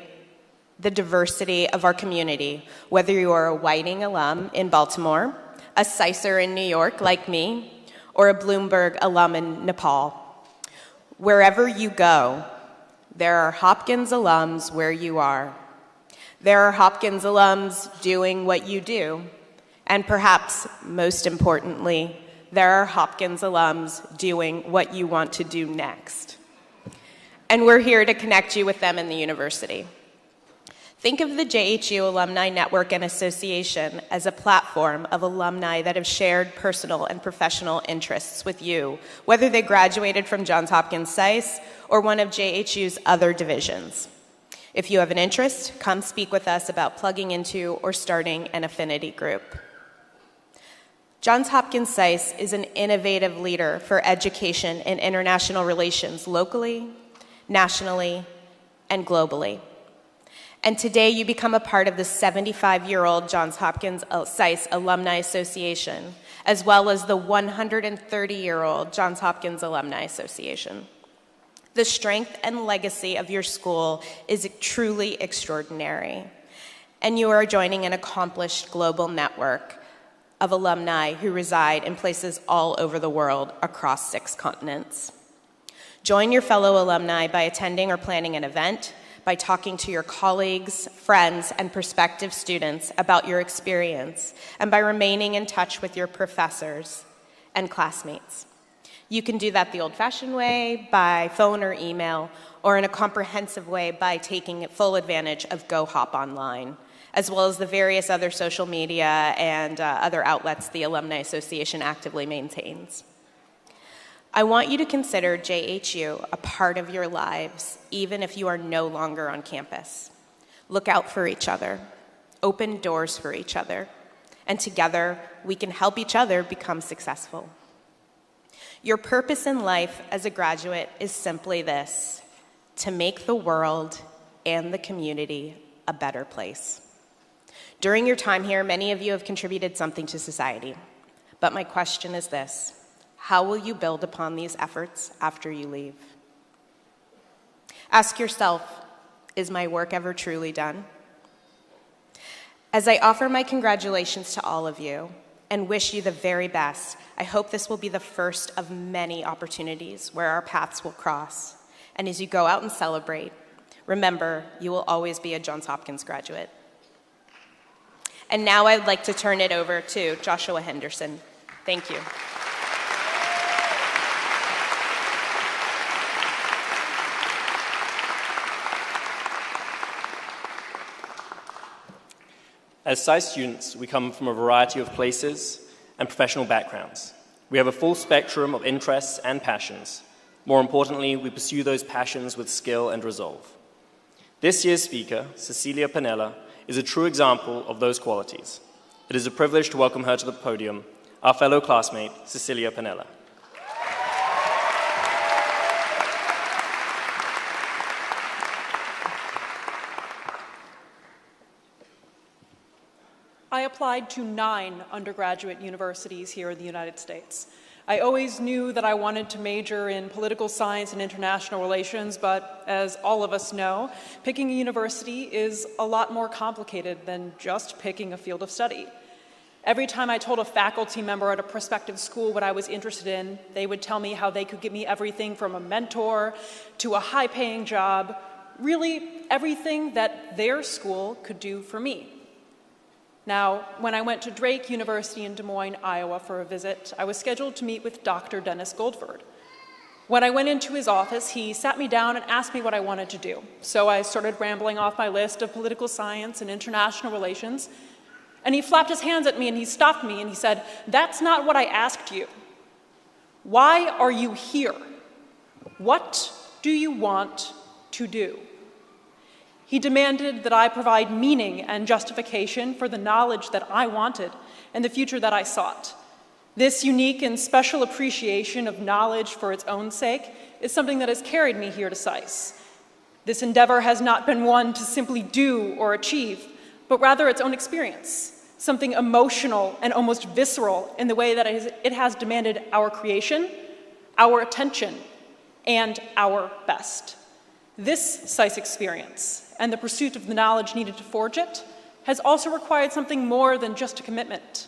the diversity of our community, whether you are a Whiting alum in Baltimore, a SAISer in New York like me, or a Bloomberg alum in Nepal. Wherever you go, there are Hopkins alums where you are. There are Hopkins alums doing what you do, and perhaps most importantly, there are Hopkins alums doing what you want to do next. And we're here to connect you with them in the university. Think of the JHU Alumni Network and Association as a platform of alumni that have shared personal and professional interests with you, whether they graduated from Johns Hopkins SAIS or one of JHU's other divisions. If you have an interest, come speak with us about plugging into or starting an affinity group. Johns Hopkins SAIS is an innovative leader for education and international relations locally, nationally, and globally. And today you become a part of the 75-year-old Johns Hopkins SAIS Alumni Association, as well as the 130-year-old Johns Hopkins Alumni Association. The strength and legacy of your school is truly extraordinary, and you are joining an accomplished global network of alumni who reside in places all over the world across 6 continents. Join your fellow alumni by attending or planning an event, by talking to your colleagues, friends, and prospective students about your experience, and by remaining in touch with your professors and classmates. You can do that the old-fashioned way, by phone or email, or in a comprehensive way by taking full advantage of Go Hop Online, as well as the various other social media and other outlets the Alumni Association actively maintains. I want you to consider JHU a part of your lives, even if you are no longer on campus. Look out for each other, open doors for each other, and together we can help each other become successful. Your purpose in life as a graduate is simply this: to make the world and the community a better place. During your time here, many of you have contributed something to society, but my question is this: how will you build upon these efforts after you leave? Ask yourself, is my work ever truly done? As I offer my congratulations to all of you and wish you the very best, I hope this will be the first of many opportunities where our paths will cross. And as you go out and celebrate, remember, you will always be a Johns Hopkins graduate. And now I'd like to turn it over to Joshua Henderson. Thank you. As SAIS students, we come from a variety of places and professional backgrounds. We have a full spectrum of interests and passions. More importantly, we pursue those passions with skill and resolve. This year's speaker, Cecilia Pinella, is a true example of those qualities. It is a privilege to welcome her to the podium, our fellow classmate, Cecilia Pinella. I applied to 9 undergraduate universities here in the United States. I always knew that I wanted to major in political science and international relations, but as all of us know, picking a university is a lot more complicated than just picking a field of study. Every time I told a faculty member at a prospective school what I was interested in, they would tell me how they could give me everything from a mentor to a high-paying job, really everything that their school could do for me. Now, when I went to Drake University in Des Moines, Iowa for a visit, I was scheduled to meet with Dr. Dennis Goldford. When I went into his office, he sat me down and asked me what I wanted to do. So I started rambling off my list of political science and international relations, and he flapped his hands at me and he stopped me and he said, "That's not what I asked you. Why are you here? What do you want to do?" He demanded that I provide meaning and justification for the knowledge that I wanted and the future that I sought. This unique and special appreciation of knowledge for its own sake is something that has carried me here to SAIS. This endeavor has not been one to simply do or achieve, but rather its own experience, something emotional and almost visceral in the way that it has demanded our creation, our attention, and our best. This SAIS experience, and the pursuit of the knowledge needed to forge it, has also required something more than just a commitment.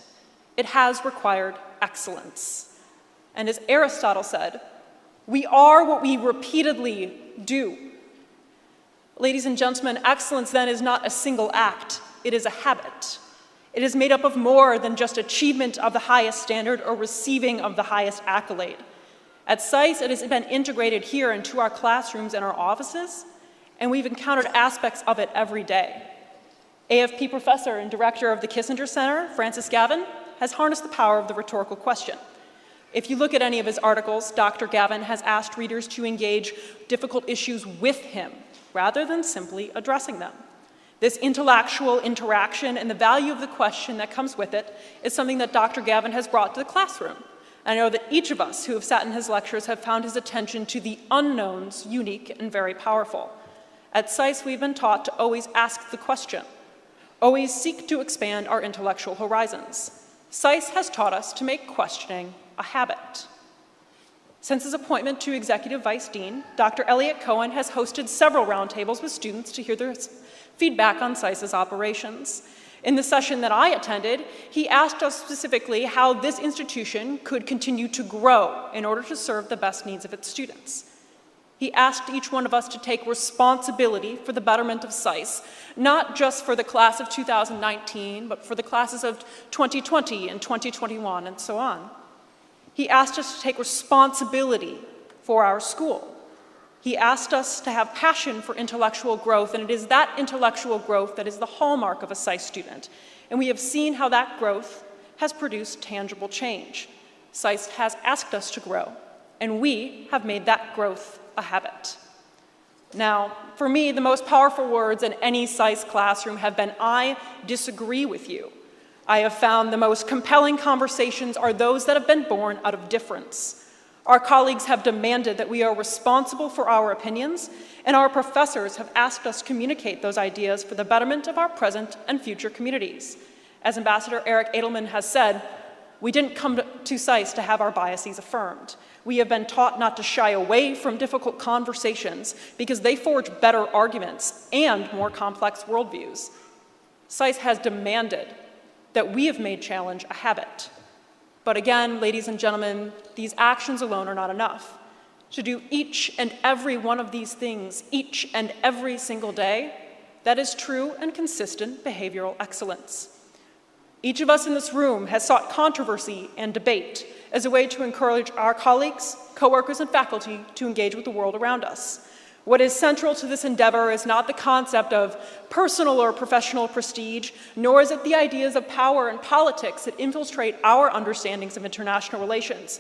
It has required excellence. And as Aristotle said, we are what we repeatedly do. Ladies and gentlemen, excellence then is not a single act, it is a habit. It is made up of more than just achievement of the highest standard or receiving of the highest accolade. At SAIS, it has been integrated here into our classrooms and our offices, and we've encountered aspects of it every day. AFP professor and director of the Kissinger Center, Francis Gavin, has harnessed the power of the rhetorical question. If you look at any of his articles, Dr. Gavin has asked readers to engage difficult issues with him, rather than simply addressing them. This intellectual interaction and the value of the question that comes with it is something that Dr. Gavin has brought to the classroom. I know that each of us who have sat in his lectures have found his attention to the unknowns unique and very powerful. At SAIS, we've been taught to always ask the question, always seek to expand our intellectual horizons. SAIS has taught us to make questioning a habit. Since his appointment to Executive Vice Dean, Dr. Elliot Cohen has hosted several roundtables with students to hear their feedback on SAIS's operations. In the session that I attended, he asked us specifically how this institution could continue to grow in order to serve the best needs of its students. He asked each one of us to take responsibility for the betterment of SAIS, not just for the class of 2019, but for the classes of 2020 and 2021 and so on. He asked us to take responsibility for our school. He asked us to have passion for intellectual growth, and it is that intellectual growth that is the hallmark of a SAIS student. And we have seen how that growth has produced tangible change. SAIS has asked us to grow, and we have made that growth a habit. Now, for me, the most powerful words in any SAIS classroom have been, "I disagree with you." I have found the most compelling conversations are those that have been born out of difference. Our colleagues have demanded that we are responsible for our opinions, and our professors have asked us to communicate those ideas for the betterment of our present and future communities. As Ambassador Eric Edelman has said, we didn't come to SAIS to have our biases affirmed. We have been taught not to shy away from difficult conversations because they forge better arguments and more complex worldviews. SAIS has demanded that we have made challenge a habit. But again, ladies and gentlemen, these actions alone are not enough. To do each and every one of these things each and every single day, that is true and consistent behavioral excellence. Each of us in this room has sought controversy and debate as a way to encourage our colleagues, coworkers, and faculty to engage with the world around us. What is central to this endeavor is not the concept of personal or professional prestige, nor is it the ideas of power and politics that infiltrate our understandings of international relations.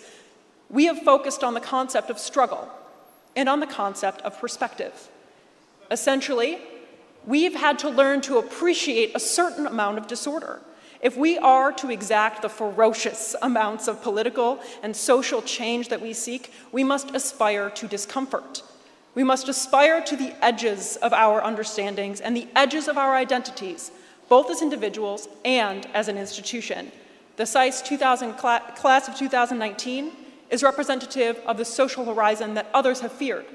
We have focused on the concept of struggle and on the concept of perspective. Essentially, we've had to learn to appreciate a certain amount of disorder. If we are to exact the ferocious amounts of political and social change that we seek, we must aspire to discomfort. We must aspire to the edges of our understandings and the edges of our identities, both as individuals and as an institution. The SAIS class of 2019 is representative of the social horizon that others have feared,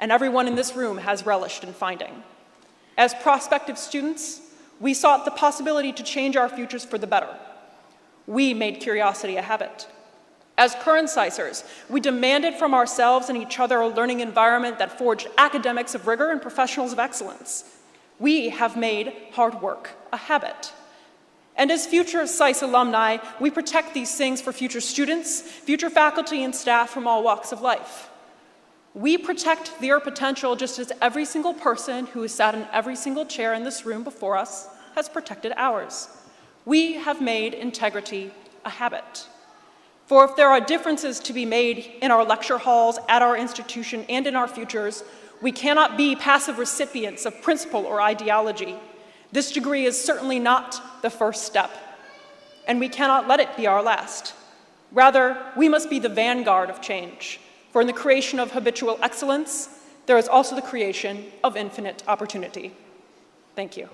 and everyone in this room has relished in finding. As prospective students, we sought the possibility to change our futures for the better. We made curiosity a habit. As current SAISers, we demanded from ourselves and each other a learning environment that forged academics of rigor and professionals of excellence. We have made hard work a habit. And as future SAIS alumni, we protect these things for future students, future faculty and staff from all walks of life. We protect their potential just as every single person who has sat in every single chair in this room before us has protected ours. We have made integrity a habit. For if there are differences to be made in our lecture halls, at our institution, and in our futures, we cannot be passive recipients of principle or ideology. This degree is certainly not the first step, and we cannot let it be our last. Rather, we must be the vanguard of change. For in the creation of habitual excellence, there is also the creation of infinite opportunity. Thank you.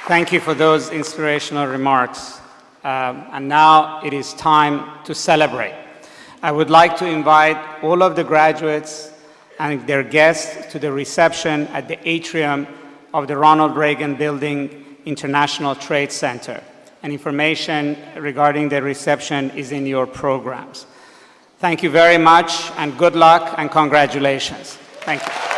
Thank you for those inspirational remarks. And now it is time to celebrate. I would like to invite all of the graduates and their guests to the reception at the atrium of the Ronald Reagan Building International Trade Center. And information regarding the reception is in your programs. Thank you very much, and good luck and congratulations. Thank you.